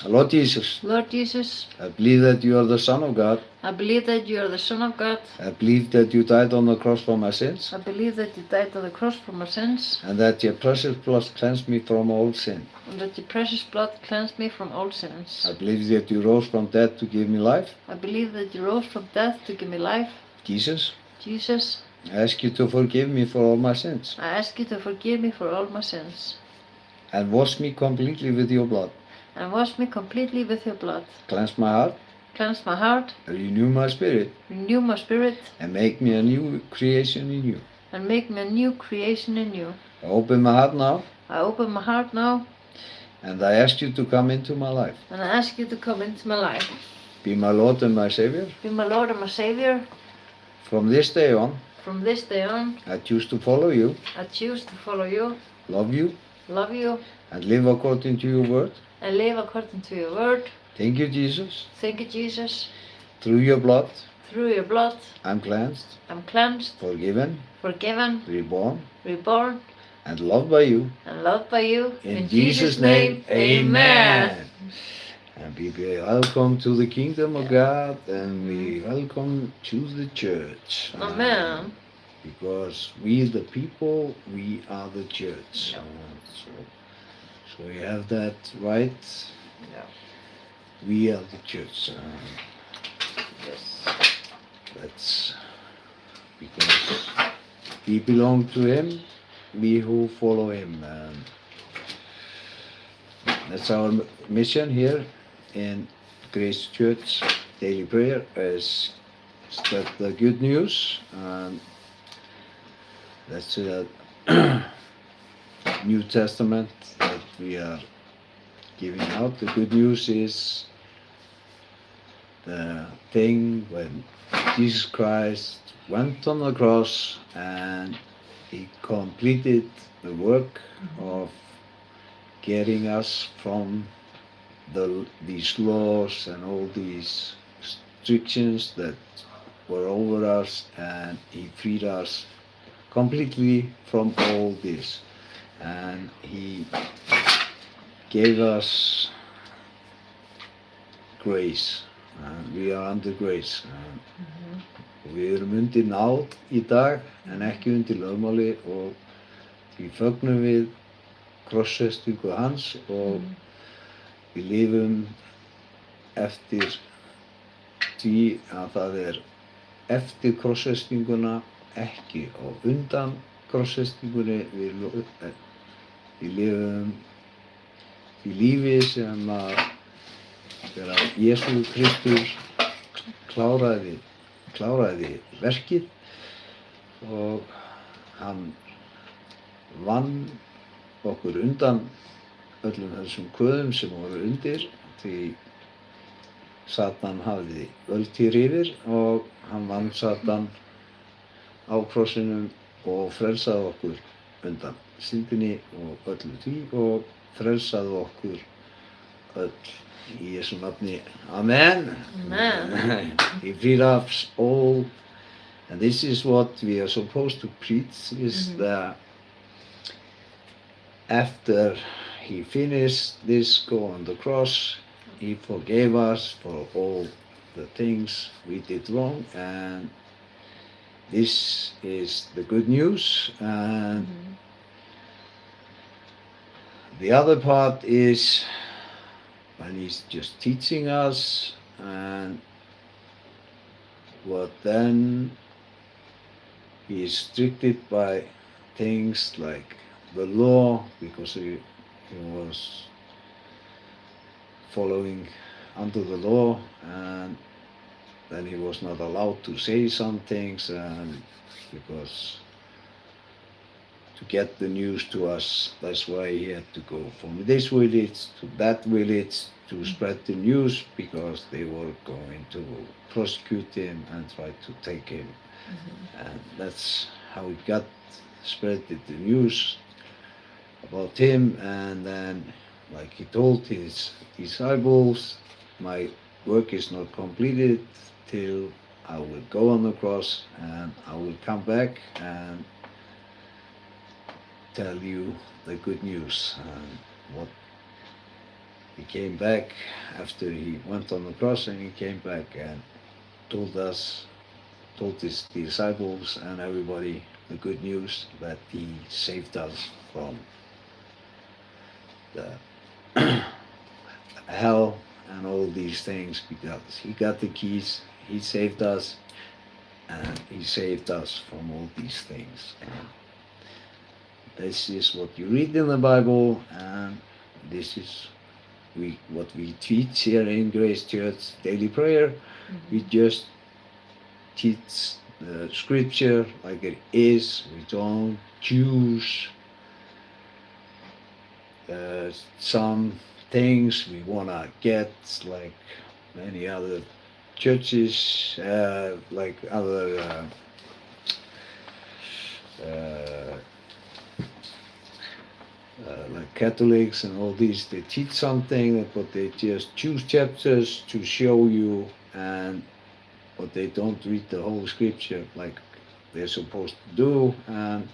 Lord Jesus, Lord Jesus, I believe that you are the Son of God. I believe that you are the Son of God. I believe that you died on the cross for my sins, I believe that you died on the cross for my sins, and that your precious blood cleansed me from all sin. and that your precious blood cleansed me from all sins. I believe that you rose from death to give me life. I believe that you rose from death to give me life. Jesus, Jesus, I ask you to forgive me for all my sins I ask you to forgive me for all my sins, and wash me completely with your blood. and wash me completely with your blood. Cleanse my heart, Cleanse my heart, renew my spirit, renew my spirit, and make me a new creation in you. and make me a new creation in you. I open my heart now, I open my heart now, and I ask you to come into my life. and I ask you to come into my life. Be my Lord and my Savior. Be my Lord and my Savior. From this day on, From this day on, I choose to follow you, I choose to follow you, love you, love you, and live according to your word. and live according to your word. Thank you, Jesus. Thank you, Jesus. Through your blood, Through your blood, I'm cleansed, I'm cleansed, forgiven, forgiven, reborn, reborn, and loved by you. and loved by you. In Jesus' name, amen. And we be welcome to the kingdom of God, and we welcome to the church. Amen. Because we the people, we are the church. Yeah. So we have that right. Yeah. We are the church. Yes. That's because we belong to Him, we who follow Him. That's our mission here in Grace Church. Daily prayer is spread the good news, and that's the New Testament that we are giving out. The good news is the thing when Jesus Christ went on the cross and He completed the work of getting us from these laws and all these restrictions that were over us, and He freed us completely from all this, and He gave us grace. We are under grace. Og við erum undir náð í dag en ekki undir lögmáli og því fögnum við krossfestingu hans og við lifum eftir því að það eftir krossfestinguna, ekki á undan krossfestingunni. Við lifum því lífi sem að þegar Jesú Kristur kláraði verkið og hann vann okkur undan öllum þessum kvöðum sem voru undir því Satan hafði völd hér yfir og hann vann Satan á krossinum og frelsaði okkur undan syndinni og öllu því og frelsaði okkur öll í Jesú nafni. Amen. Amen. He freed us all, and this is what we are supposed to preach, is that after he finished this go on the cross, he forgave us for all the things we did wrong, and this is the good news. And the other part is when he's just teaching us, and what then he is restricted by things like the law, because he was following under the law, and then he was not allowed to say some things, and because to get the news to us, that's why he had to go from this village to that village to spread the news, because they were going to prosecute him and try to take him. And that's how he got spread the news about him. And then, like he told his disciples, my work is not completed till I will go on the cross and I will come back and tell you the good news. And what he came back after he went on the cross, and he came back and told his disciples and everybody the good news that he saved us from the hell and all these things, because he got the keys, he saved us, and he saved us from all these things. And this is what you read in the Bible, and this is what we teach here in Grace Church Daily Prayer. We just teach the scripture like it is. We don't choose some things we want to get, like many other churches, like other like Catholics and all these. They teach something, but they just choose chapters to show you, but they don't read the whole scripture like they're supposed to do. And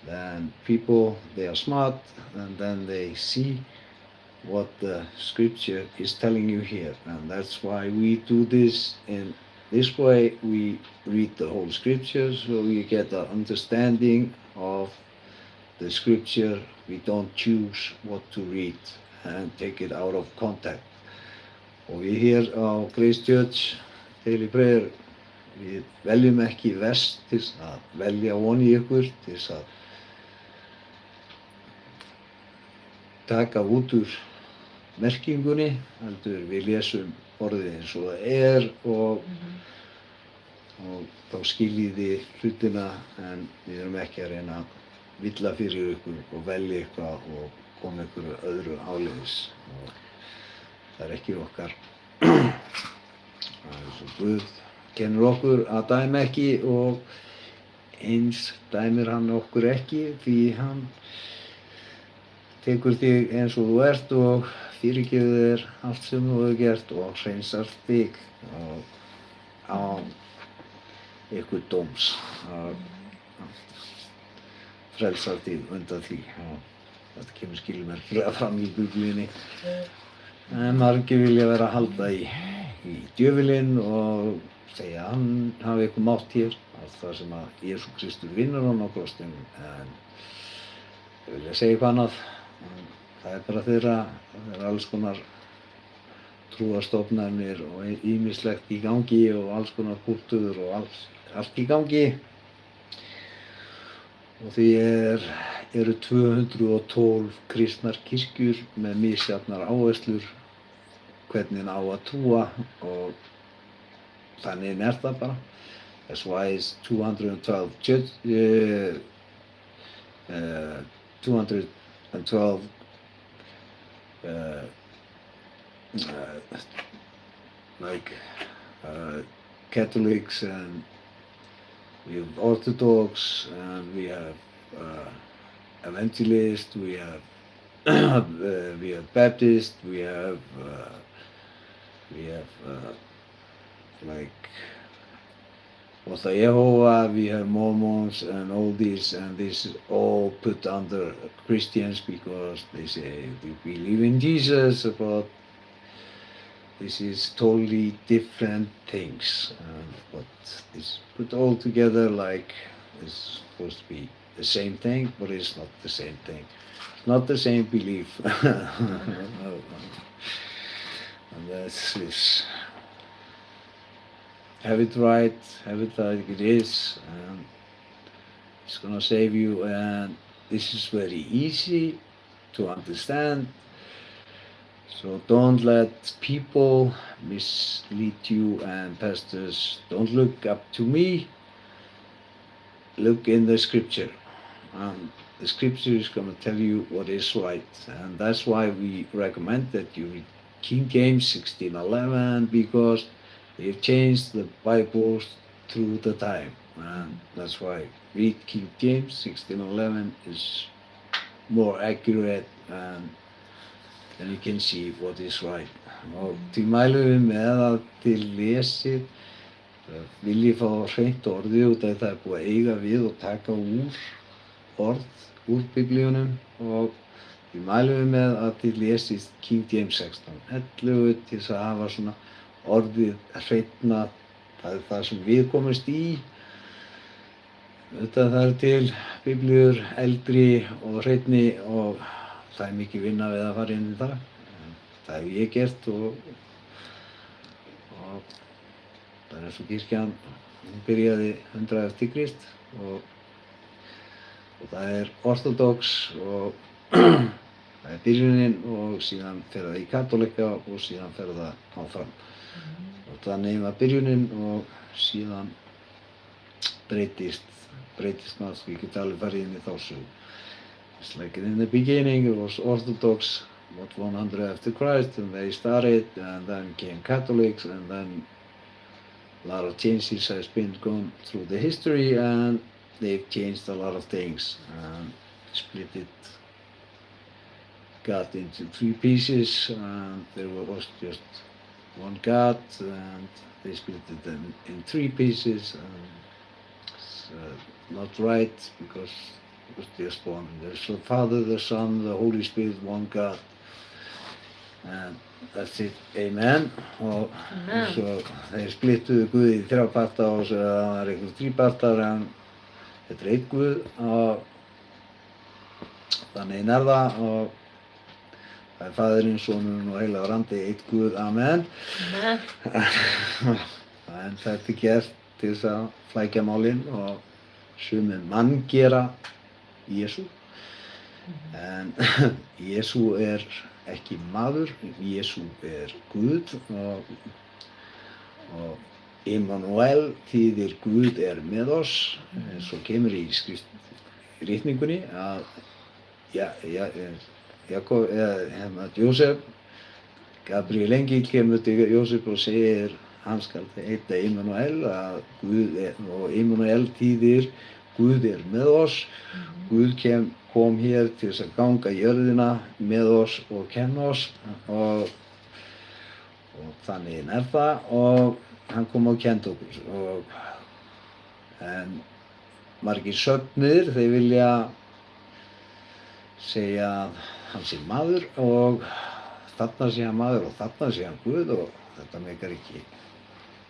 then people, they are smart, and then they see what the scripture is telling you here. And that's why we do this in this way. We read the whole scripture so we get an understanding of the scripture. We don't choose what to read and take it out of context. Og við hér á Grace Church Daily Prayer, við veljum ekki vers til að velja von í ykkur, til að taka út úr merkingunni, heldur við lesum orðið eins og það og þá skiljið þið hlutina, en við erum ekki að reyna að villa fyrir ykkur og velja eitthvað og koma ykkur öðru áleiðis. Og það ekki okkar. Það svo Guð kennir okkur að dæma ekki, og eins dæmir hann okkur ekki, því hann tekur þig eins og þú ert og fyrirgefur þér allt sem þú hefur gert og hreinsar þig án ykkur dóms. Frelsar þig undan því. Þetta kemur skilmerkilega fram í Biblíunni. En margir vilja vera að halda í djöfulinn og segja að hann hafi eitthvað mátt hér, það sem að Jesú Kristur vinnur hann á krossinum, en þeir vilja segja eitthvað annað. En það bara þeirra, það er alls konar trúarstofnanir og ýmislegt í gangi og alls konar kúltúr og allt í gangi. Og því eru 212 kristnar kirkjur með misjafnar áherslur hvernig á að trúa og þannig það bara. That's why it's 212 Catholics, and we have Orthodox, and we have Evangelists, we have Baptist, we have like Jehovah, we have Mormons and all this, and this is all put under Christians because they say we believe in Jesus, but this is totally different things. But it's put all together like it's supposed to be the same thing, but it's not the same thing. It's not the same belief. And that's this. Have it right, have it like it is, and it's gonna save you. And this is very easy to understand. So don't let people mislead you, and pastors, don't look up to me. Look in the scripture. The scripture is going to tell you what is right, and that's why we recommend that you read King James 1611, because they've changed the Bibles through the time, and that's why read King James 1611 is more accurate, and then you can see what is right. Og því mælum við með að þið lesið, viljið fá hreint orðið út af það búið að eiga við og taka orð úr Biblíunum, og því mælum við með að þið lesið King James 1611 til þess að hafa svona orðið hreinna, það er það sem við komumst í. Það er til Biblíur eldri og hreinni og það er mikið vinna við að fara inn í það. Það hef ég gert og það er eins og kirkjan, hún byrjaði 100 eftir Krist og það er orthodox og það er byrjunin og síðan fer það í katólika og síðan fer það áfram. Og þannig var byrjunin og síðan breytist maður, við getum alveg farið inn í þá sögu. It's like in the beginning it was Orthodox, about 100 after Christ, and they started, and then came Catholics, and then a lot of changes has been gone through the history, and they've changed a lot of things, and split it, God into 3 pieces, and there was just one God, and they split it in 3 pieces, and it's not right, because it was just one. There's the Father, the Son, the Holy Spirit, one God. And that's it. Amen. Og svo þeir splittuðu Guði í 3 parta og svo það er einhver 3 partar, en þetta er 1 Guð og þannig það og það er Faðirinn, Sonurinn og Heilagur Andi, 1 Guð. Amen. En þetta er gert til þess að flækja málin og sumir manngera Jesú, en Jesú ekki maður, Jesú Guð og Immanuel þýðir Guð með oss, eins og kemur í ritningunni að Jósef, Gabriel Engil kemur til Jósef og segir hann skal heita Immanuel, að Guð og Immanuel þýðir Guð með oss. Guð kom hér til þess að ganga jörðina með oss og kenna oss og þannig það og hann kom og kenndi okkur. En margir söfnuðir, þeir vilja segja að hann sé maður og þarna sé hann maður og þarna sé hann Guð og þetta meikar ekki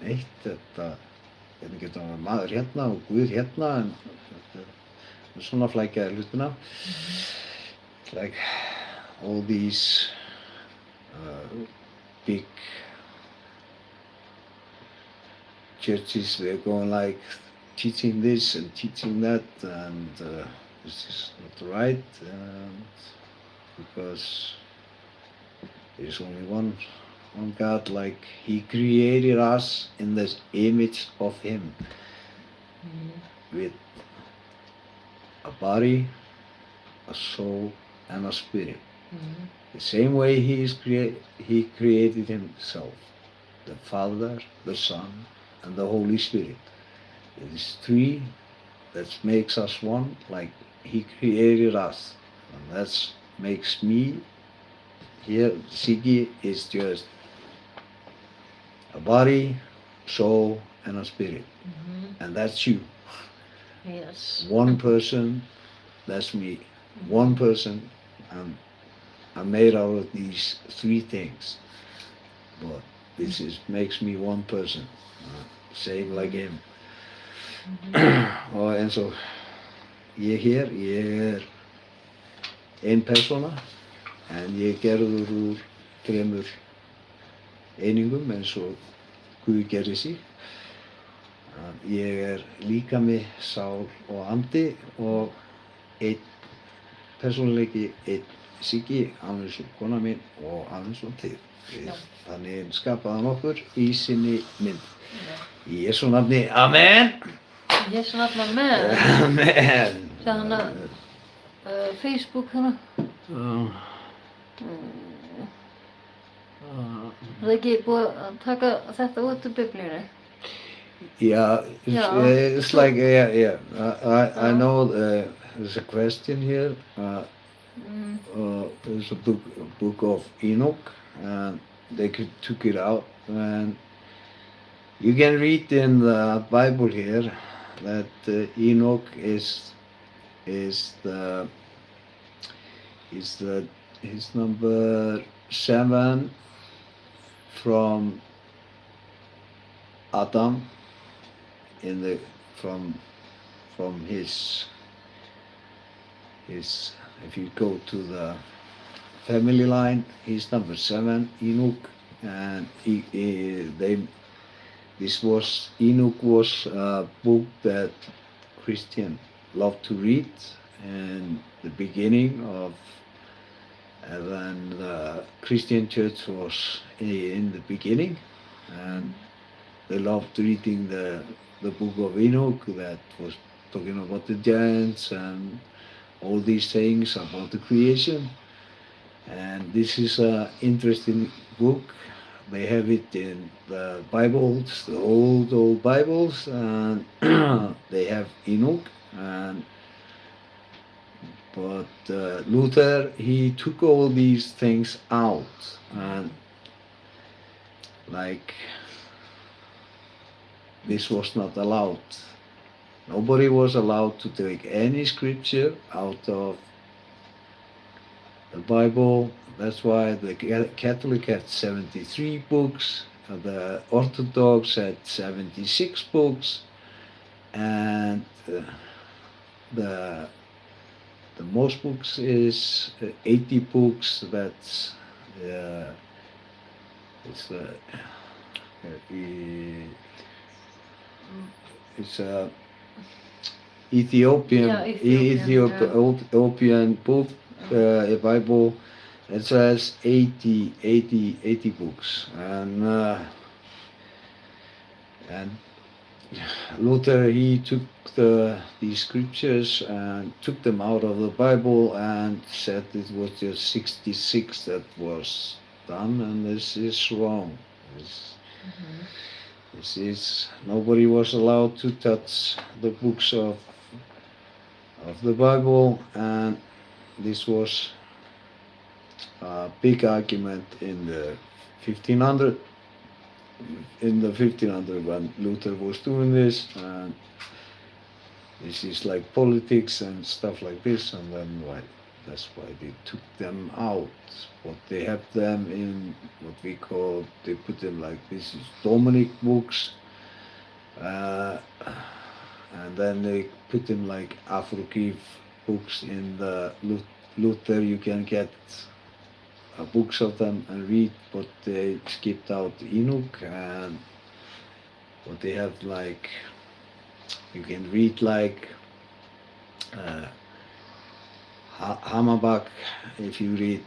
neitt, hvernig getur hann maður hérna og Guð hérna, en þetta er svona flækjaði hlutina. Like all these big churches, they're going like teaching this and teaching that, and this is not right, and because there's only one God, like He created us in the image of Him, with a body, a soul, and a spirit. The same way He created Himself, the Father, the Son, and the Holy Spirit. It is three that makes us one, like He created us, and that makes me. Here, Siggi is just a body, soul, and a spirit, and that's you. Yes. One person, that's me. One person, I'm made out of these three things, but this makes me one person, same like Him. Og eins og ég er ein persóna, en ég gerður úr 3 einingum eins og Guð gerði sig. Ég er líkami, sál og andi og einn persónuleiki, einn Siggi, alveg svo kona mín og alveg svo þið. Þannig skapaði hann okkur í sinni mynd. Í Jesú nafni, amen! Jesu nafni, amen! Amen! Sjá hana, Facebook hana. Það ekki búið að taka þetta út úr Biblíunni? Yeah, it's like, yeah. I know there's a question here. There's a book of Enoch, and they took it out. And you can read in the Bible here that Enoch is number 7 from Adam, from his if you go to the family line, he's number 7, Enoch, and Enoch was a book that Christian loved to read in the beginning of, and then the Christian church was in the beginning, and they loved reading the book of Enoch that was talking about the giants and all these things about the creation. And this is an interesting book. They have it in the Bibles, the old Bibles, and they have Enoch. But Luther, he took all these things out, and like this was not allowed. Nobody was allowed to take any scripture out of the Bible. That's why the Catholic had 73 books, the Orthodox had 76 books, and the most books is 80 books. That's it's a Ethiopian book, a Bible. It says 80 books, and Luther, he took these scriptures and took them out of the Bible and said it was just 66 that was done, and this is wrong. This is, nobody was allowed to touch the books of the Bible, and this was a big argument in the 1500 when Luther was doing this, and this is like politics and stuff like this, and then That's why they took them out. But they have them in what we call, they put them like this is Dominic books, and then they put them like Apocryph books in the Luther. You can get books of them and read, but they skipped out Enoch, and what they have like, you can read like Hamabak, if you read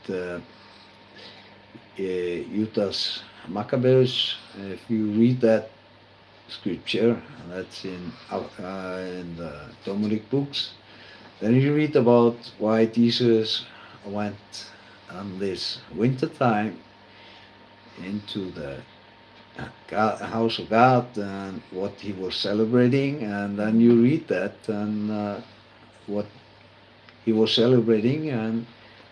Judas Maccabeus, if you read that scripture, and that's in the Dominic books, then you read about why Jesus went on this winter time into the house of God and what he was celebrating, and then you read that and what he was celebrating, and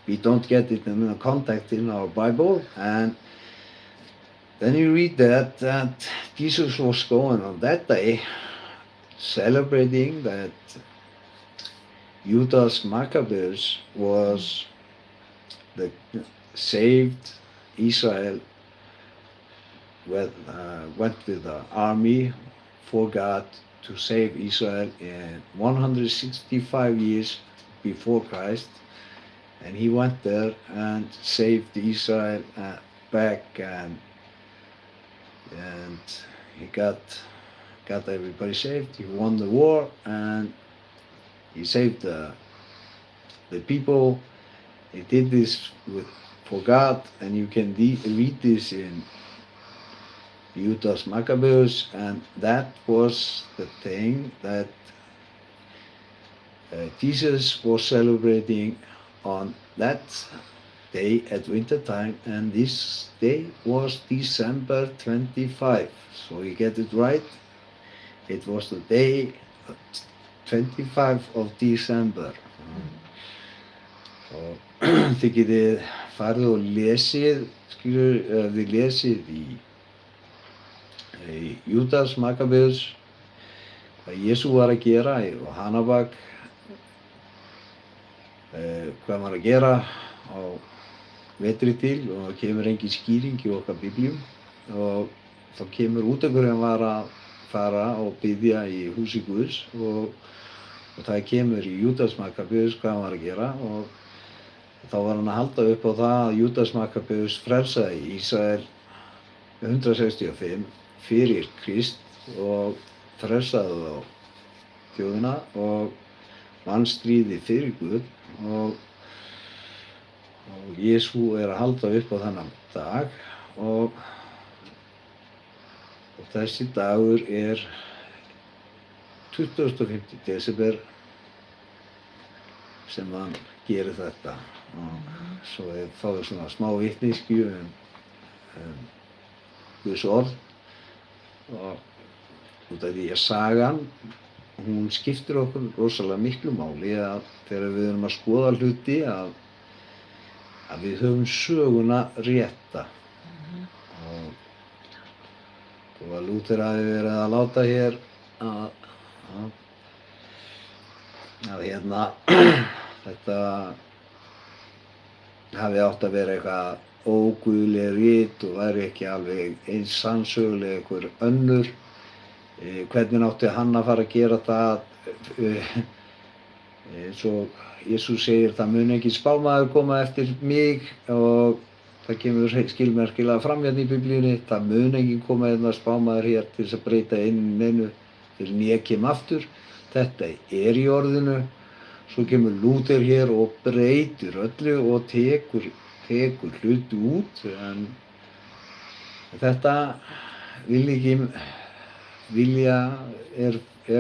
we don't get it in the context in our Bible. And then you read that Jesus was going on that day celebrating that Judas Maccabeus was the saved Israel went with the army for God to save Israel in 165 years before Christ, and he went there and saved Israel back, and he got everybody saved. He won the war and he saved the people. He did this for God, and you can read this in Judas Maccabeus, and that was the thing that Jesus was celebrating on that day at winter time, and this day was December 25. So you get it right. It was the day 25 of December. Og þið getið farið og lesið, þið lesið í Judas Maccabeus hvað Jesú var að gera og Hanabak hvað hann var að gera á vetri til, og það kemur engin skýring í okkar biblíum, og þá kemur út af hverju hann var að fara og biðja í húsi Guðs, og það kemur í Judas Maccabeus hvað hann var að gera, og þá var hann að halda upp á það að Judas Maccabeus frelsaði Ísrael 165 fyrir Krist og frelsaði þá þjóðina og vann stríði fyrir Guð, og Jesú er að halda upp á þennan dag, og þessi dagur er 25. desember sem hann gerir þetta, og svo fáið svona smá vitneskju Guðs orð, og út af því að sagan hún skiptir okkur rosalega miklu máli, að þegar við erum að skoða hluti að við höfum söguna rétta. Og að Lúther hafi verið að láta hér að hérna þetta hafi átt að vera eitthvað óguðleg rit og væri ekki alveg eins sannsöguleg einhver önnur. Hvernig átti hann að fara að gera það? Eins og Jesús segir, það mun engin spámaður koma eftir mig, og það kemur skilmerkilega fram hérna í biblíunni, það mun engin koma hérna spámaður hér til þess að breyta neinu til ég kem aftur. Þetta er í orðinu. Svo kemur Lúther hér og breytir öllu og tekur hluti út, en þetta er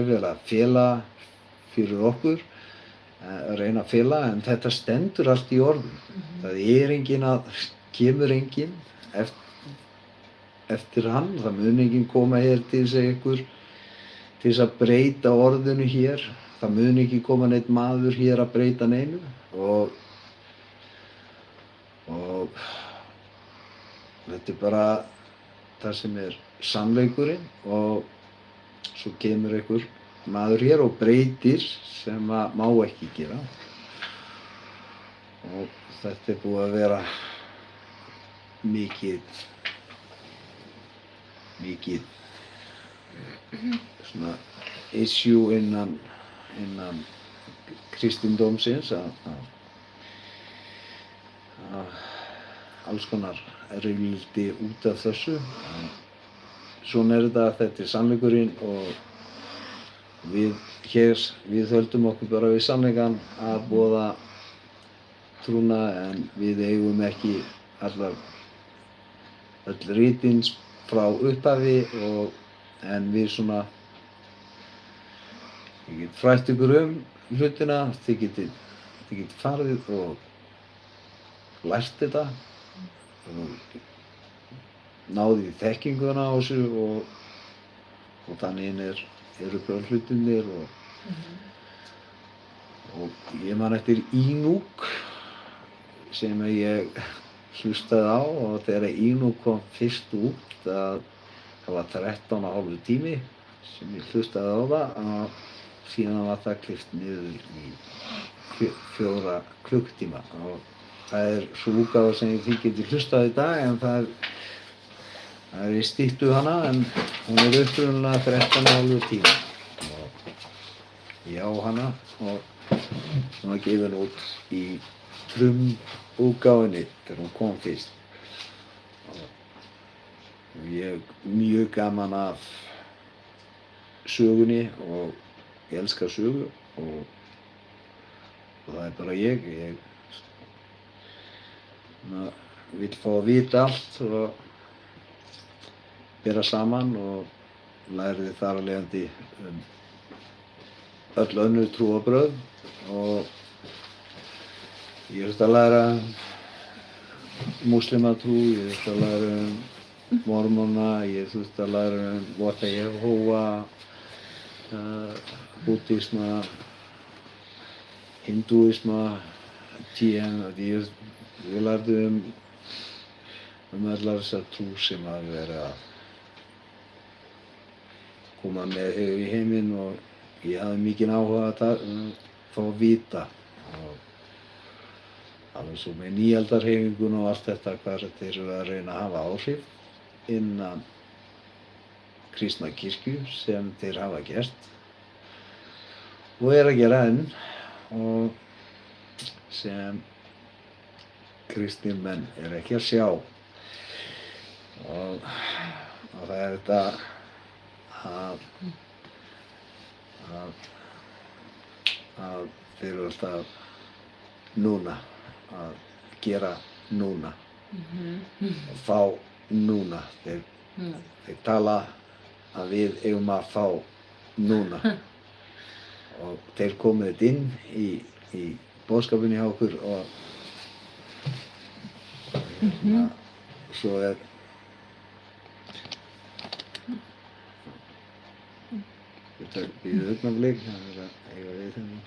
vel að fela fyrir okkur, að reyna að fela, en þetta stendur allt í orðum. Það er kemur enginn eftir hann, það mun enginn koma hér til þess að breyta orðinu hér, það mun ekki koma neitt maður hér að breyta neinu, og þetta er bara það sem er sannleikurinn, og svo kemur einhver maður hér og breytir sem má ekki gera. og þetta búið að vera mikið svona issue innan kristindómsins að alls konar rifrildi út af þessu. En svona þetta sannleikurinn og við höldum okkur bara við sannleikann að boða trúna en við eigum ekki öll ritin frá upphafi en við svona ég get frætt ykkur hlutina, þið getið farið og lært þetta og náðið þekkinguna á þessu og þannig eru bara hlutinir og ég man eftir Ínúk sem ég hlustaði á og þegar Ínúk kom fyrst út það var 13,5 tími sem ég hlustaði á það og síðan var það klippt niður í 4 klukkutíma og það sú útgáfa sem þið getið hlustað í dag en það er í styttu hana en hún upprunalega 13,5 tíma og ég á hana og hún var gefin út í útgáfunni þegar hún kom fyrst og ég hef mjög gaman af sögunni og ég elska sögu og það er bara ég vill fá að vita allt og bera saman og læriði þar af leiðandi öll önnur trúarbrögð og ég þurfti að læra múslimatrú, ég þurfti að læra mormona, ég þurfti að læra Votta Jehóva, búddisma, hindúisma, TM, ég lærði allar þessar trú sem hafa verið að koma með í heiminn og ég hafði mikinn áhuga að fá að vita og alveg svo með nýaldarhreyfinguna og allt þetta hvað þeir eru að reyna að hafa áhrif innan kristna kirkju sem þeir hafa gert og að gera enn og sem kristnir menn ekki að sjá og það er þetta að þeir eru alltaf núna að gera núna og fá núna þeir tala að við eigum að fá núna og þeir komið inn í boðskapinn hjá okkur og svo þetta býður augnablik, það er að eiga við þennan.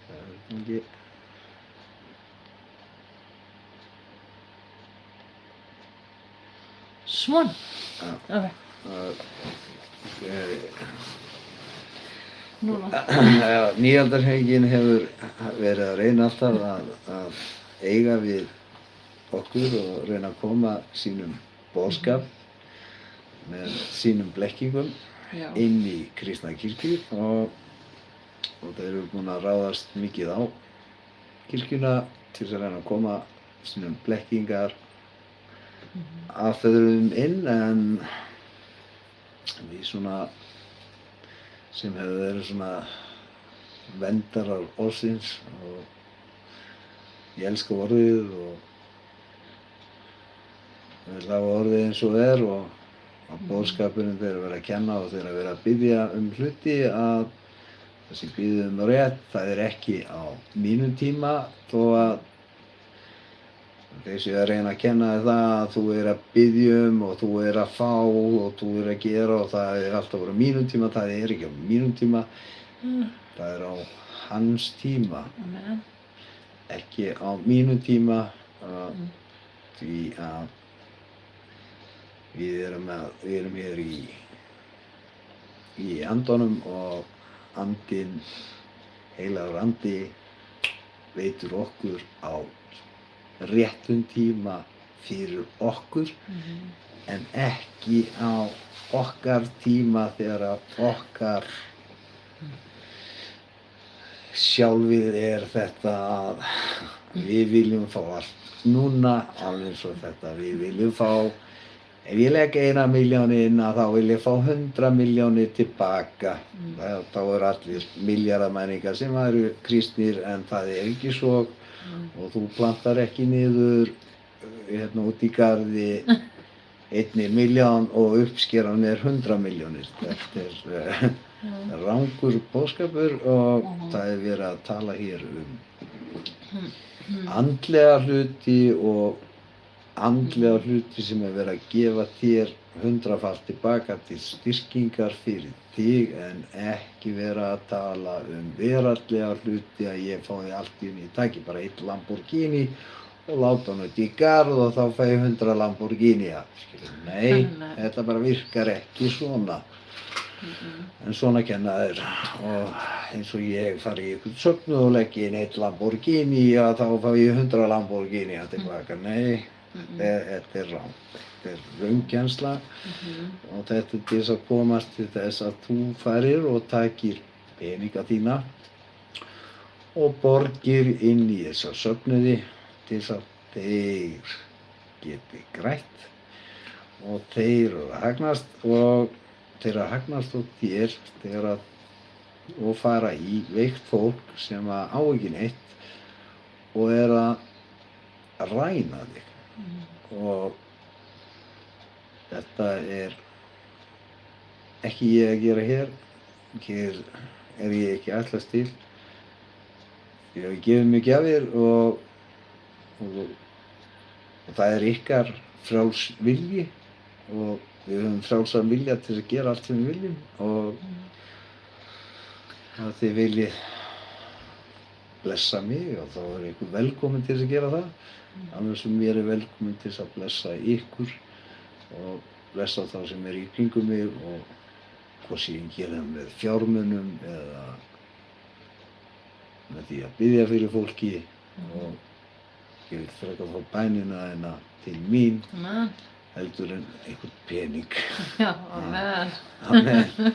Það er ekki. Svona? Já. Núna? Nýaldarhreyfingin hefur verið að reyna alltaf að eiga við okkur og reyna að koma sínum boðskap með sínum blekkingum inn í kristna kirkju og þeir eru búin að ráðast mikið á kirkjuna til þess að reyna að koma sínum blekkingar aðferðum inn en við svona sem hefur verið svona verndarar orðsins og ég elska orðið og ég vil hafa orðið eins og og boðskapurinn þeir vera að kenna og þeir vera að biðja hluti að það sem biðjum rétt, það er ekki á mínum tíma þó að þeir séu að reyna að kenna þér það að þú að biðja og þú að fá og þú að gera og það er alltaf á mínum tíma, það er ekki á mínum tíma, það er á hans tíma, ekki á mínum tíma því að við erum hér í andanum og andinn, heilagur andi veitir okkur á réttum tíma fyrir okkur en ekki á okkar tíma þegar okkar sjálfið þetta að við viljum fá allt núna, alveg eins og þetta við viljum fá, ef ég legg 1 milljón inn þá vil ég fá 100 milljónir tilbaka. Þá eru allir milljarðamæringar sem eru kristnir en það ekki svo og þú plantar ekki niður út í garði 1 milljón og uppskeran 100 milljónir. Þetta rangur boðskapur og það verið að tala hér andlega hluti og andlega hluti sem verið að gefa þér 100-falt tilbaka til styrkingar fyrir þig en ekki vera að tala veraldlega hluti að ég fái allt í einu, ég taki bara 1 Lamborghini og láta hann út í garð og þá fæ ég 100 Lamborghini. Nei, þetta bara virkar ekki svona. En svona kenna þeir og eins og ég fari í einhvern söfnuð og legg inn 1 Lamborghini þá fá ég 100 Lamborghini tilbaka. Nei, þetta rangt. Þetta raunkennsla og þetta til þess að komast til þess að þú farir og takir peninga þína og borgir inn í þessa söfnuði til þess að þeir geti grætt og þeir hagnast og þér og fara í veikt fólk sem á ekki neitt og að ræna þig og þetta ekki ég að gera hér ég ekki ætlast til ég hef gefið mig gjafir og það ykkar frjáls vilji og við höfum frjálsan vilja til að gera allt sem við viljum og að þið viljið blessa mig og þá ykkur velkomin til að gera það annars sem ég velkomin til að blessa ykkur og blessa þá sem í kringum mig og hvað sé ég gera með fjármunum eða með því að biðja fyrir fólki og ég vil frekar fá bænina en til mín heldur en einhvern pening. Já, amen. Amen.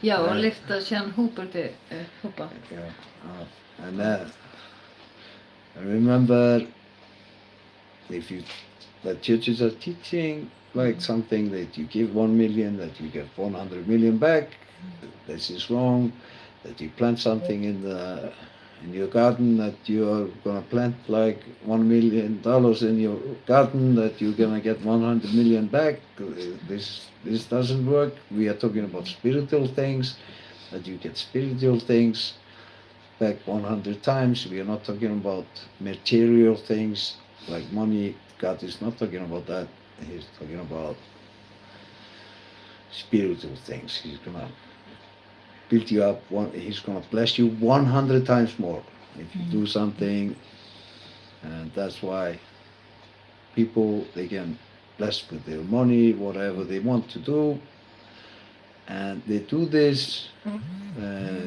Já, og lyfta síðan hópar til hópa. And remember, the churches are teaching like something that you give 1 million, that you get 100 million back. This is wrong. That you plant something in your garden, that you are gonna plant like $1 million in your garden, that you're gonna get 100 million back. This doesn't work. We are talking about spiritual things, that you get spiritual things back 100 times. We are not talking about material things like money. God is not talking about that. He's talking about spiritual things. He's gonna build you up. He's gonna bless you 100 times more if you do something, and that's why people, they can bless with their money whatever they want to do, and they do this to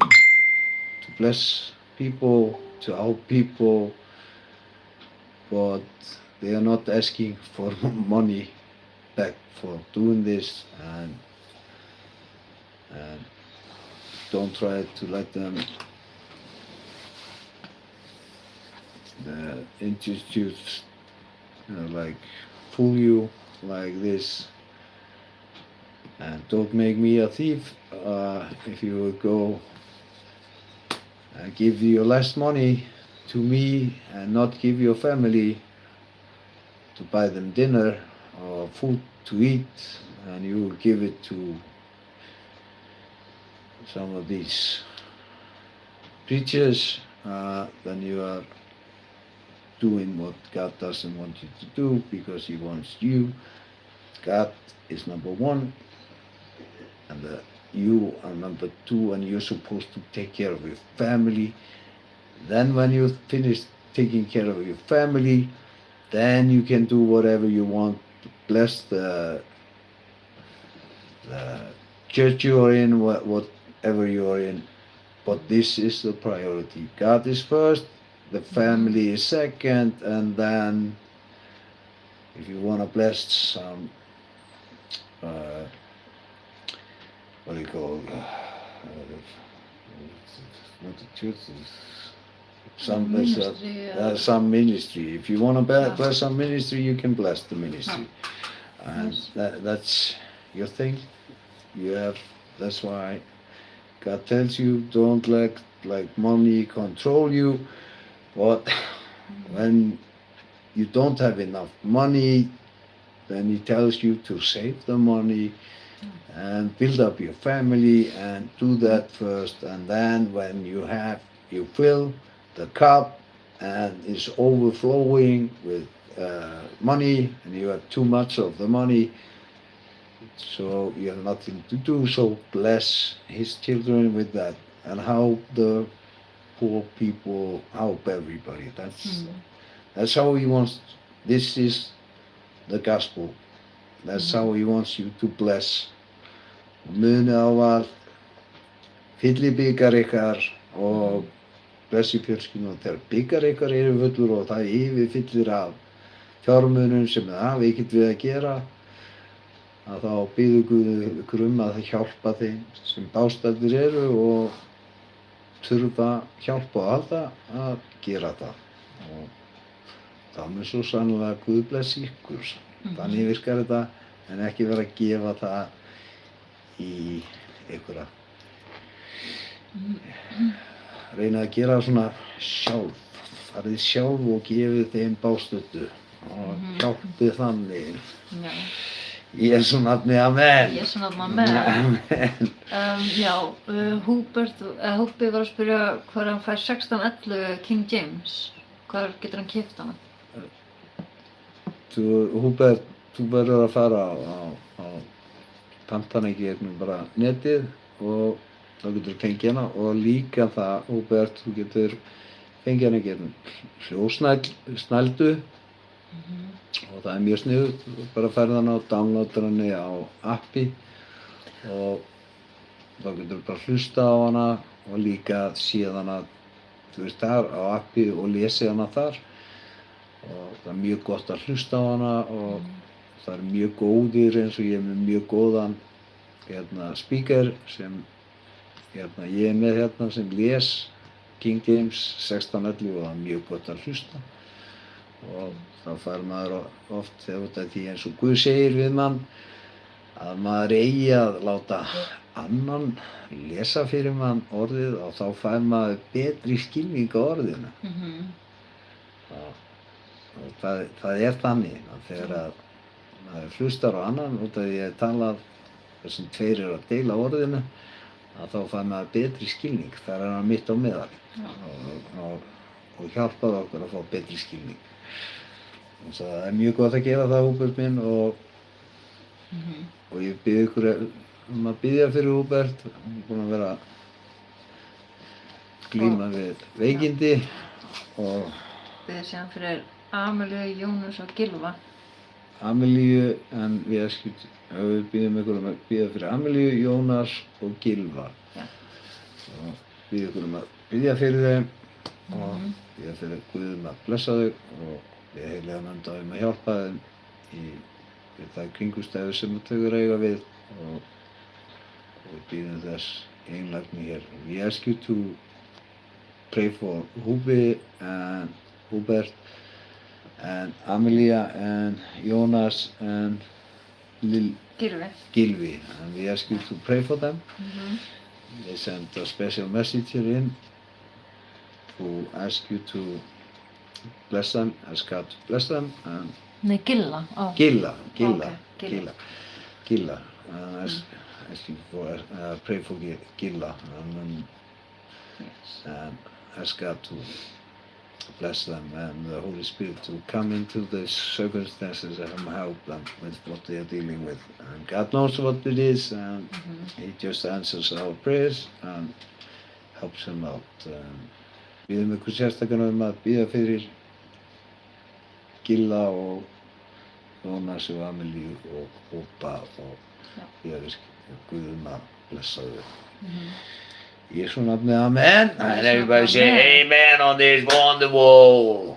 bless people, to help people, but they are not asking for money back for doing this, and don't try to let them institutes like fool you like this, and don't make me a thief. If you would go and give your last money to me and not give your family to buy them dinner or food to eat, and you will give it to some of these preachers, then you are doing what God doesn't want you to do, because He wants you. God is number one, and you are number two, and you're supposed to take care of your family. Then when you finish taking care of your family, then you can do whatever you want to bless the church you are in, whatever you are in, but this is the priority. God is first, the family is second, and then if you want to bless some, what do you call it? Not the church, some Ministry, some ministry. If you want to Yeah. bless some ministry, you can bless the ministry, and Yes. that's your thing. You have. That's why God tells you don't let money control you. But when you don't have enough money, then He tells you to save the money and build up your family and do that first. And then when you fill the cup and it's overflowing with money and you have too much of the money, so you have nothing to do. So bless His children with that and help the poor people, help everybody. That's how He wants. This is the gospel. That's how He wants you to bless. Munið á að fylli bikar ykkar og blessi fjölskylduna, og þegar bikar ykkar eru fullur og það yfirfyllir af fjármunum sem þið hafið ekkert við að gera, að þá biður Guð ykkur að það hjálpa þeim sem bástaddir eru og þurfa hjálp og halda að gera það. Og þá mun svo sannlega Guð blessi ykkur. Þannig virkar þetta, en ekki vera að gefa það í einhverja. Reyna að gera svona sjálf. Farið sjálf og gefið þeim bástöddu og hjálpið þannig. Já. Í Jesú nafni, amen. Jesú nafni, amen. Húbbi var að spyrja hvað hann fær 1611 King James. Hvað getur hann keypt hana? Húbert, þú verður að fara á pantana í gegnum bara netið og þá getur þú fengið hana, og líka það, Húbert, þú getur fengið hana í gegnum hljóðsnældu og það er mjög sniðugt. Þú bara færð hana og downloadar hana á appi og þá getur þú bara hlusta á hana og líka séð hana, þú veist, þar á appi og lesið hana þar. Og það er mjög gott að hlusta á hana og það er mjög góðir, eins og ég er með mjög góðan speaker sem ég er með sem les King James 1611 og það er mjög gott að hlusta. Og þá fær maður oft þegar því, eins og Guð segir við mann, að maður eigi að láta annan lesa fyrir mann orðið og þá fær maður betri skilning á orðinu. Og það er þannig að þegar að maður hlustar á annan, út af því að ég talað þessum tveir eru að deila orðinu, að þá fær maður betri skilning. Þar er hann mitt á meðal og hjálpar okkur að fá betri skilning. Og það er mjög gott að gera það, Húbert minn, og ég bið ykkur að biðja fyrir Húbert. Hann er búinn að vera að glíma við veikindi og Biðja síðan fyrir Amelíu, Jónus og Gylfa. Amelíu, en við biðjum ykkur að biðja fyrir Amelíu, Jónas og Gylfa. Já. Og biðja ykkur að biðja fyrir þeim og biðja fyrir Guð að blessa þau og biðja heilagan anda að hjálpa þeim í það kringumstæður sem þau eru að eiga við, og við biðjum þess í einlægni hér. We ask you to pray for Húbbi and Húbert and Amelia and Jonas and Gylfi, and we ask you to pray for them. They sent a special message here in to ask you to bless them, ask God to bless them, and Nei, Gilla. Gilla. Ask you for pray for Gilla, and ask God to bless them and the Holy Spirit to come into the circumstances and help them with what they are dealing with. And God knows what it is, and He just answers our prayers and helps them out. Biðjum ykkur sérstaklega að biðja fyrir Gilla og Jónas og Amelíu og Ópa og Já. Íris Guðna blessa þau. Í Jesú nafni, amen. And everybody say amen on this wonderful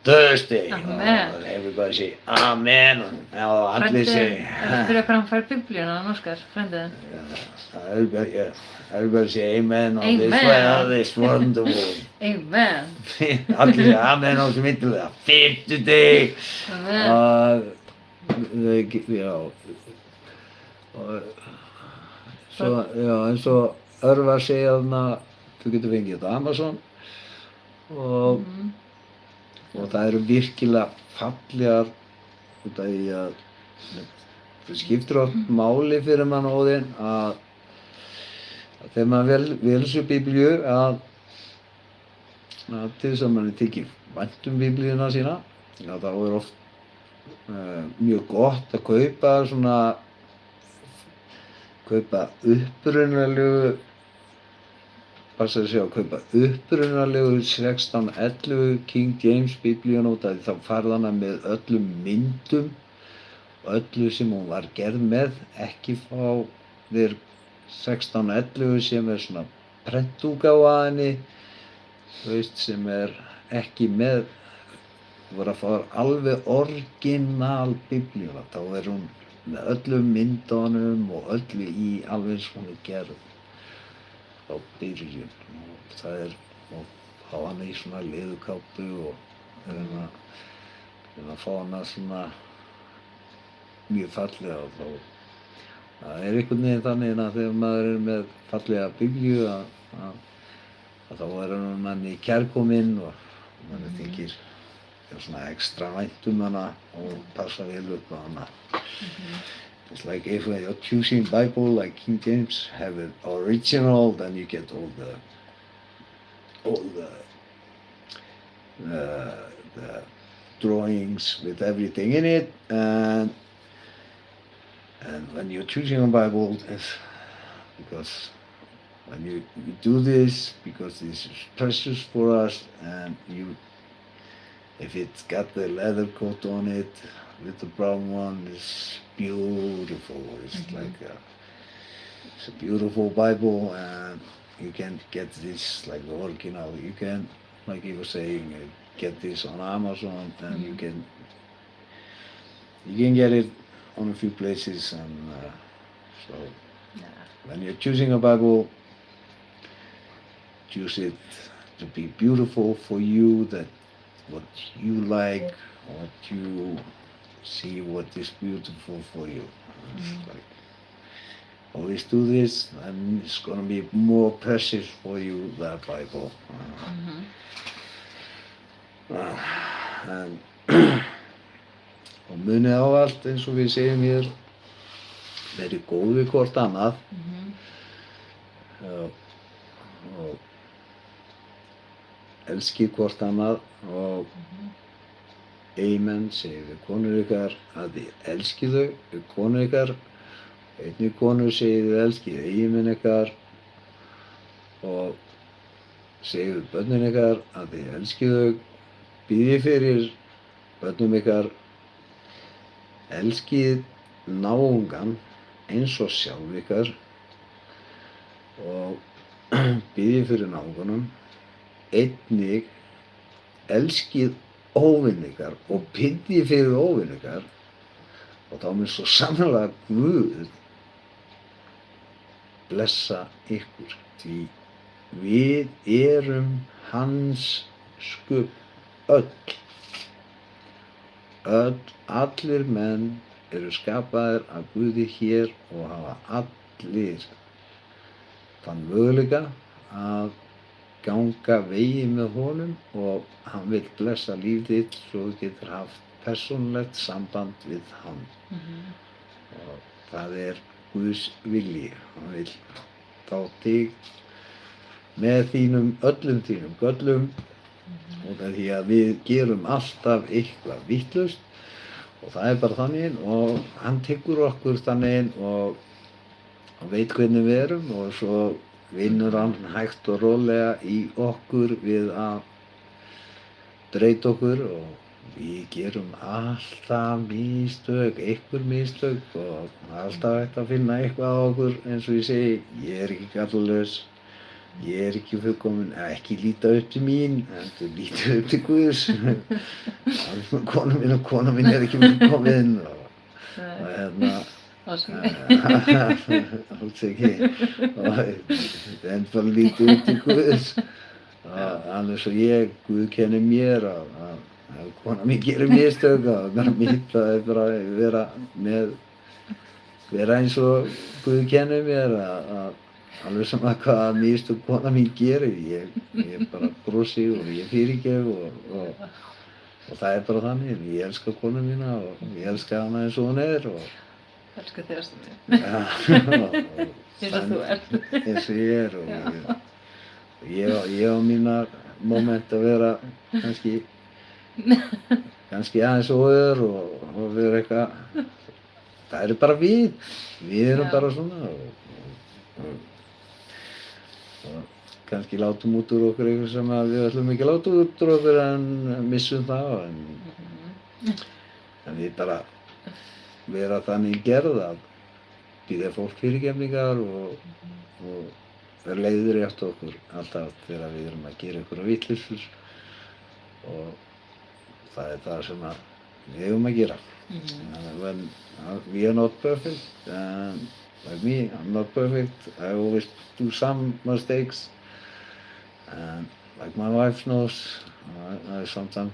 Thursday. Amen. And everybody say amen. Og allir say. Spyrja hvað hann fær biblíuna, hann Óskar, frændið þinn. Everybody say amen on Amen. this wonderful. Amen. Allir say amen á þessu myndilega. 50 day. Amen. Já. Svo, já, eins og Örvar segja þarna, þú getur fengið þetta á Amazon og það eru virkilega fallegar út af því að það skiptir oft máli fyrir mann Óðinn að þegar maður velur Biblíu að til þess að mann tekið vænt Biblíuna sína, þá er oft mjög gott að kaupa upprunalegu, passa að segja, kaupa upprunalegu 1611 King James Biblíuna út af því þá farði hana með öllum myndum og öllu sem hún var gerð með, ekki fá þér 1611 sem er svona prentútgáfa af henni, þú veist, sem er ekki með, þú voru að fá alveg orginal Biblíuna, þá er hún með öllum myndunum og öllu í alveg eins og hún er gerð á byrjun og það er og fá hana í svona leðurkápu og reyna að fá hana svona mjög fallega og þá það er einhvern veginn þannig að þegar maður er með fallega Biblíu að þá er hann manni kærkominn og manni þykir svona ekstra vænt hana og passa vel upp á hana. It's like if you're choosing Bible like King James, have it original, then you get all the drawings with everything in it, and when you're choosing a Bible, it's because when you do this, because this is precious for us, and if it's got the leather coat on it with the brown one, it's beautiful. It's it's a beautiful Bible, and you can get this like the original. You can, like you were saying, get this on Amazon, and you can get it on a few places, and so when you're choosing a Bible, choose it to be beautiful for you, that what you like, what you see, what is beautiful for you. Like, always do this, and it's going to be more precious for you, that Bible. Og munið á allt eins og við segjum hér, verið góð við hvort annað og elskið hvort annað og amen, segið við konur ykkar að þið elskið þau við konur ykkar, einnig konur segið þið elskið eiginmenn ykkar og segið við börnin ykkar að þið elskið þau, biðjið fyrir börnum ykkar, elskið náungan eins og sjálf ykkar og biðjið fyrir náunganum, einnig elskið óvin ykkar og biðjið fyrir óvin ykkar og þá mun svo sannarlega Guð blessa ykkur, því við erum hans sköp allir menn eru skapaðir af Guði hér og hafa allir þann möguleika að ganga vegi með honum og hann vil blessa líf þitt svo þú getur haft persónulegt samband við hann. Og það er Guðs vilji. Hann vil fá þig með öllum þínum göllum og það er því að við gerum alltaf eitthvað vitlaust og það er bara þannig og hann tekur okkur þannig og hann veit hvernig við erum og svo vinnur hann hægt og rólega í okkur við að breyta okkur og Við gerum alltaf mistök, einhver mistök og alltaf hægt að finna eitthvað á okkur eins og ég segi, ég er ekki gallalaus, ég er ekki fullkominn, ekki líta upp til mín, en líta upp til Guðs. Kona mín er ekki fullkominn og hérna, alls ekki, en bara líta upp til Guðs. Alveg svo ég, Guð kennir mér að kona mín gerir mistök og það er mitt að bara vera eins og Guð kennir mér að alveg sama hvað mistök kona mín gerir, ég bara brosi og ég fyrirgef og það er bara þannig, ég elska konu mína og ég elska hana eins og hún er og Elsku þig ástu mín. Eins og þú ert. Eins og ég er og ég á mínar moment að vera kannski aðeins óður og vera eitthvað, það eru bara við erum bara svona og kannski látum út úr okkur eitthvað sem við ætlum ekki að láta út úr okkur en missum það en við bara vera þannig gerð að biðja fólk fyrirgefningar og vera leiður eftir okkur alltaf þegar við erum að gera einhverja vitleysur og það er það sem við eigum að gera. When we are not perfect, like me, I'm not perfect. I always do some mistakes, and like my wife knows, I sometimes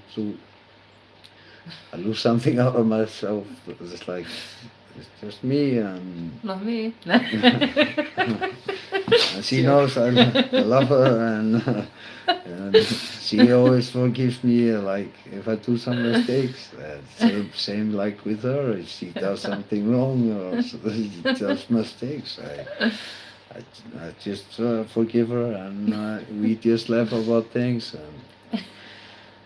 I lose something out of myself. It's like it's just me, and Not me. and she knows I love her, and she always forgives me. Like if I do some mistakes, same like with her. If she does something wrong or she does mistakes, I just forgive her, and we just laugh about things. And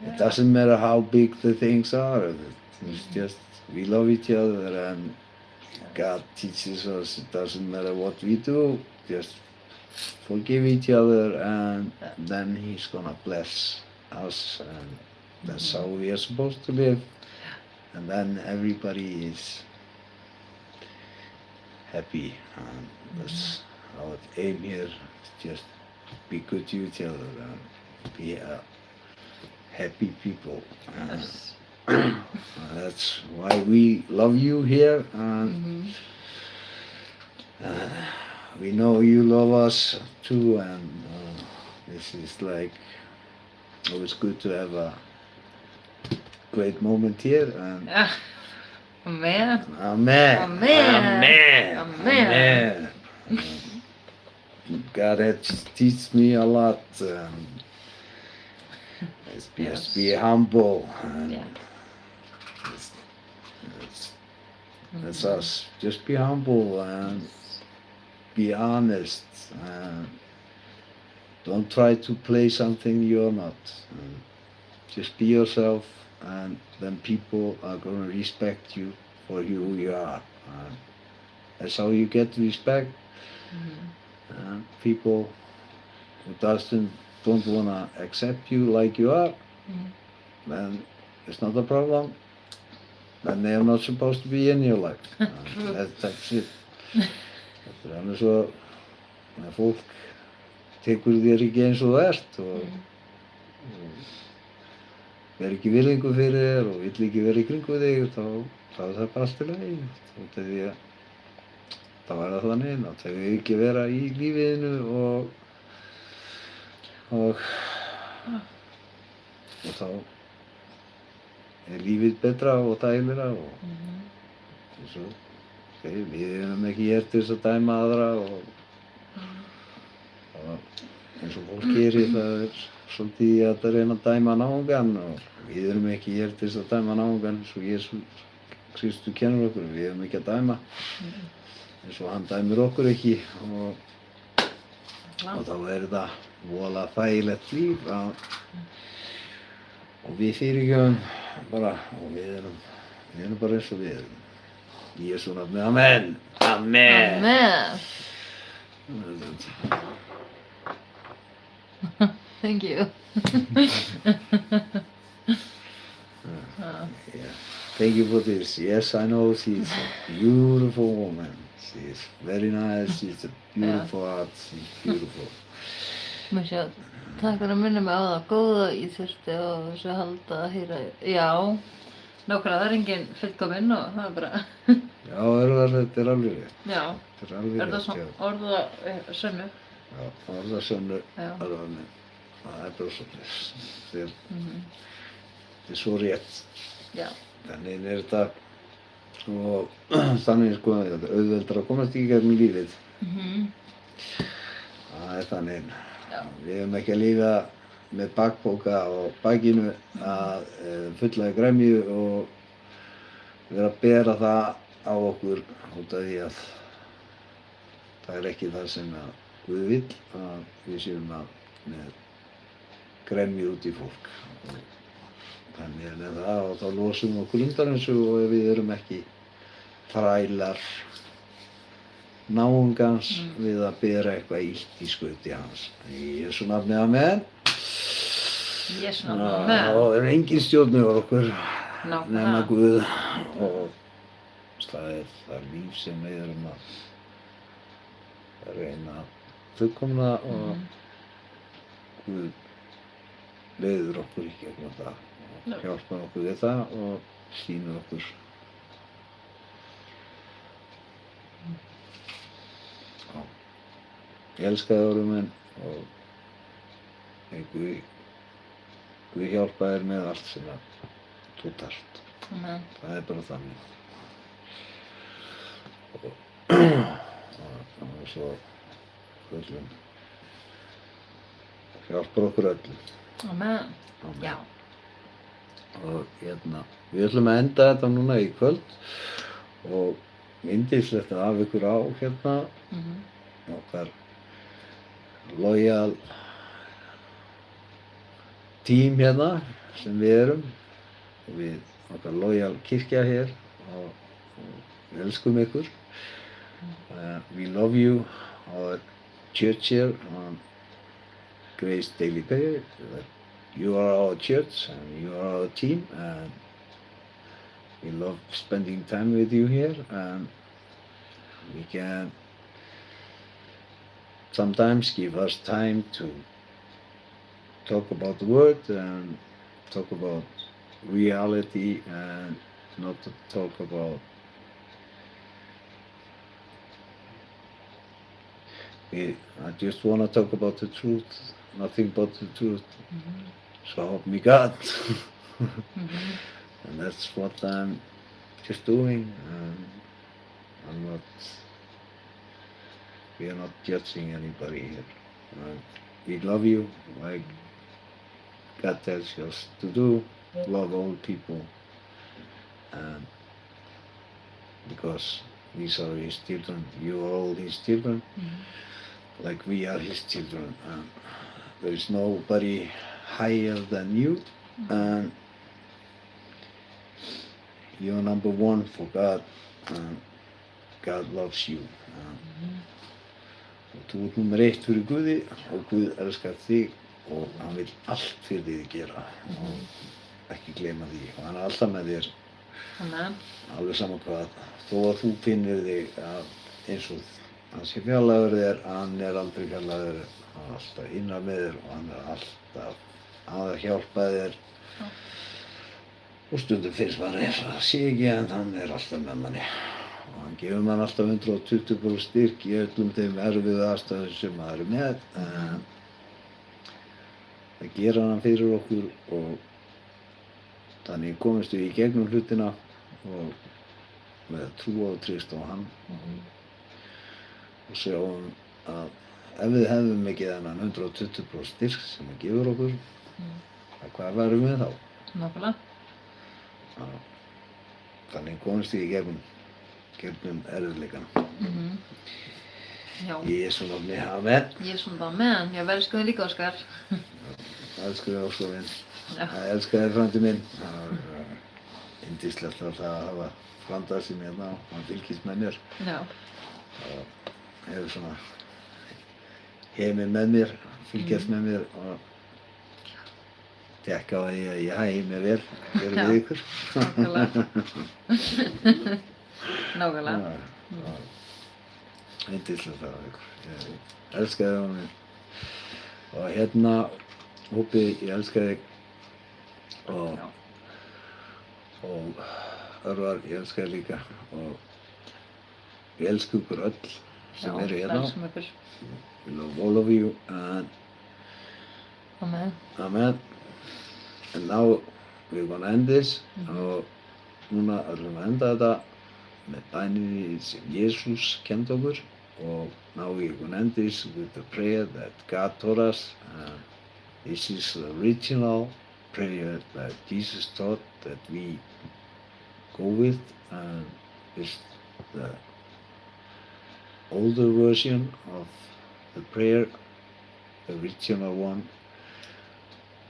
it doesn't matter how big the things are. It's just we love each other, and God teaches us it doesn't matter what we do, just forgive each other, and then He's gonna bless us, and that's how we are supposed to live. And then everybody is happy, and that's our aim here. Just be good to each other and be happy people. Yes. That's why we love you here, and we know you love us too, and this is like always good to have a great moment here. And Amen. Amen. Amen. Amen. God has teach me a lot. Just be humble. And Yeah. That's us. Just be humble and be honest. Don't try to play something you're not. Just be yourself, and then people are going to respect you for who you are. That's how you get respect. People who don't want to accept you like you are, then it's not a problem. Then they are not supposed to be in your life. That's it. Þetta er alveg svo að fólk tekur þér ekki eins og þú ert og ver ekki virðingu fyrir þér og vill ekki vera í kringu þig, þá er það bara allt í lagi. Því að þá er það þannig, þá þau ekki vera í lífiðinu og þá er lífið betra og þægilegra og eins og við erum ekki hér til þess að dæma aðra og eins og fólk gerir, það er svolítið í að reyna að dæma náungan og við erum ekki hér til þess að dæma náungan eins og Jesús Kristur kennur okkur, við erum ekki að dæma eins og hann dæmir okkur ekki og þá er það voðalega þægilegt líf og við fyrirgefum bara og við erum bara eins og við erum. Í Jesú nafni, amen. Amen. Amen. Thank you. Thank you for this. Yes, I know she's a beautiful woman. She's very nice. She's a beautiful heart. She's beautiful. Mér sjá, takk fyrir að minna mig á það góða, ég þurfti á þessu að halda að heyra. Já, nákvæmlega, það er engin fullkominn og það er bara, Já, þetta er alveg rétt. já, Þetta er alveg er það rétt. svona orða sönnu? Já, orðasönnu Já. alveg með. Það er bara svolítið. Mhm. Þetta er svo rétt. Já, Þannig er þetta og þannig sko þetta er auðveldara að komast í gegnum lífið. mhm, Það er þannig. já, Við höfum ekki að lífa með bakpoka á bakinu að fulla í gremju og vera að bera það á okkur út af því að það er ekki það sem að Guð vill að við séum að með gremju út í fólk. Og þannig er það og þá losum við okkur undan þessu og ef við erum ekki þrælar náungans við að bera eitthvað illt í skauti hans. Í Jesú nafni, amen. Jesú nafni, amen. Og það er engin stjórn yfir okkur nema Nákvæmlega. Guð og það er það líf sem við erum að reyna að fullkomna og Guð leiður okkur í gegnum það Já. og hjálpar okkur við það og sýnir okkur Já. Ég elska það orðum minn og Guð hjálpa þér með allt sem að þú þarft. Amen. Það er bara þannig. Og svo öllum hjálpar okkur öllum. Amen. Amen. Já. Og við ætlum að enda þetta núna í kvöld og yndislegt að hafa ykkur á Mhm. okkar loyal tím sem við erum og við okkar loyal kirkja hér og við elskum ykkur. We love you, our church here on Grace Daily Prayer. You are our church and you are our team and we love spending time with you here and we can sometimes give us time to talk about the word and talk about reality and not to talk about I just want to talk about the truth, nothing but the truth. So help me God. And that's what I'm just doing. We are not judging anybody here. We love you like God tells us to do. Love all people. And because these are His children, you are all His children, like we are His children. And there is nobody higher than you. And you're number one for God. And God loves you. Og þú ert nummer 1 fyrir Guði og Guð elskar þig og hann vill allt fyrir þig gera og ekki gleyma því og hann er alltaf með þér Amen. alveg saman hvað þó að þú finnir þig eins og hann sé fjarlægur þér hann er aldrei fjarlægur hann er alltaf innan með þér og hann er alltaf að hjálpa þér og stundum finnst maður eins og það sé ekki en hann er alltaf með manni og hann gefur mann alltaf 120% styrk í öllum þeim erfiðu aðstæðum sem maður er með en það gera hann fyrir okkur og þannig komumst við í gegnum hlutina og með trú og treyst á hann og sjáum að ef við hefðum ekki þennan 120% styrk sem hann gefur okkur hvað værum við þá? Nákvæmlega. Þannig komumst við í gegnum erfiðleikana. Já. Í Jesú nafni, amen. Jesú nafni, amen. Já, við elskum þig líka, Óskar. Elsku þig Óskar minn. Já. Ég elska þig frændi minn. Það var yndislegt að hafa frænda sem hérna og hann fylgist með mér. Já. Og hefur svona heiminn með mér, fylgjast með mér og tekka á því að ég hægi mér vel hér Já. við ykkur. Nákvæmlega. Yndislegt að hafa ykkur. Ég elska þig honum. Og hérna, Hópi, ég elska þig. Og, Já. og Örvar, ég elska þig líka. Og ég elska ykkur öll sem Já, eru hérna. elskum ykkur. We love all of you and Amen. amen. And now we're gonna end this. Og núna ætlum við að enda þetta með bæninni sem Jesús kenndi okkur. Og now we're gonna end this with the prayer that God taught us. This is the original prayer that Jesus taught that we go with, and it's the older version of the prayer, the original one.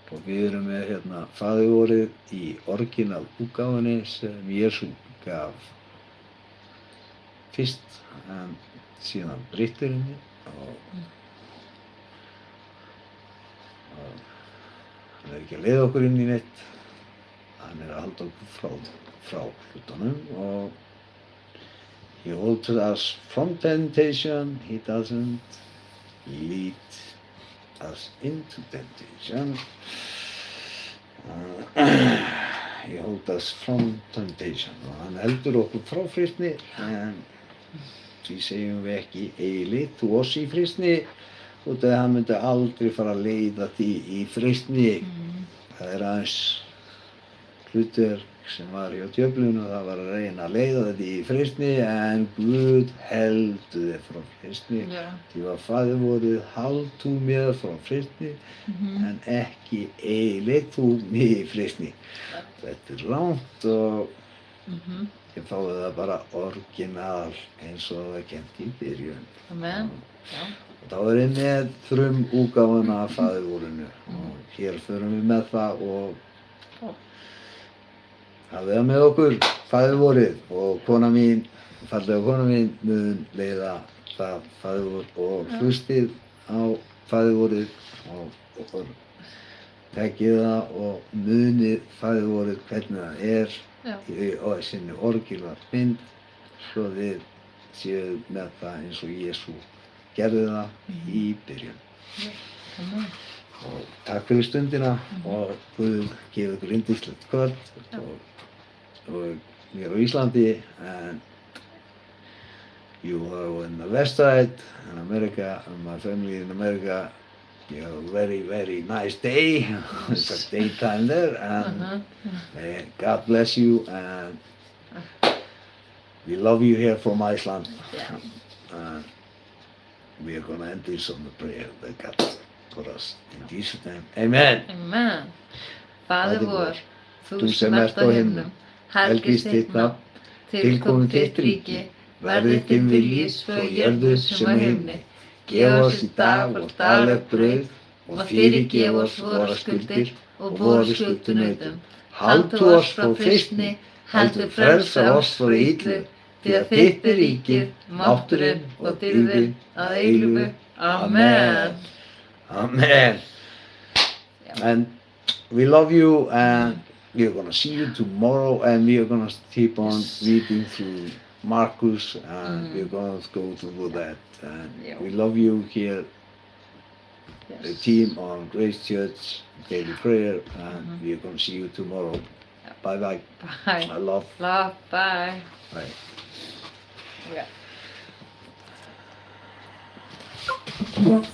Og við erum með hérna faðirvorið í orginal útgáfunni sem Jesú gaf fyrst, en síðan breyttir henni og hann er ekki að leiða okkur inn í neitt, hann er að halda okkur frá hlutunum og he holds us from temptation, he doesn't lead us into temptation. He holds us from temptation og hann heldur okkur frá freistni, en því segjum við ekki eigi þú oss í freistni, út af að hann myndi aldrei fara að leiða því í freistni. Það er aðeins hlutverk sem var hjá djöflinu, það var að reyna að leiða því í freistni, en Guð heldur þig frá freistni. Já. Því var faðirvorið, hald þú mér frá freistni, en ekki eigi þú mig í freistni. Þetta er rangt og ég fáið það bara orginal eins og það kennt í byrjun. Amen. Já. Og þá er ég með útgáfuna af faðirvorinu og hér förum við með það og hafið það með okkur faðirvorið og kona mín, fallega kona mín, mun leiða það faðirvor og hlustið á faðirvorið og tekið það og munið faðirvorið hvernig það er Já. í sinni orginal mynd, svo þið séu með það eins og Jesú gerði það í byrjun. Amen. Og takk fyrir stundina og Guð gefi ykkur yndislegt kvöld og ég er á Íslandi and you are in the west side in America and my family in America. You have a very, very nice day. It's a daytime there and God bless you and we love you here from Iceland. Yeah. And we are going to end this on the prayer that God taught us in Jesus' name. Amen. Amen. Faðir vor, þú sem ert á himnum, helgist þitt nafn, tilkomi þitt ríki, verði þinn vilji svo í jörðu sem á himni. Gef oss í dag vårt daglegt brauð og fyrirgef oss våra skuldir og våra skuldunautum. Haltu oss frá freistni, heldur frelsa oss frá illu, því að þitt er ríkið, mátturinn og dýrðin að eilífu. Amen. Amen. And we love you and we are going to see you tomorrow and we are going to keep on reading through Marcus and we're going to go through that. And Yeah. we love you here, the Yes. team on Grace Church Daily Prayer, and we are going to see you tomorrow. Bye bye. Bye. I love. Love. Bye. Bye. Okay.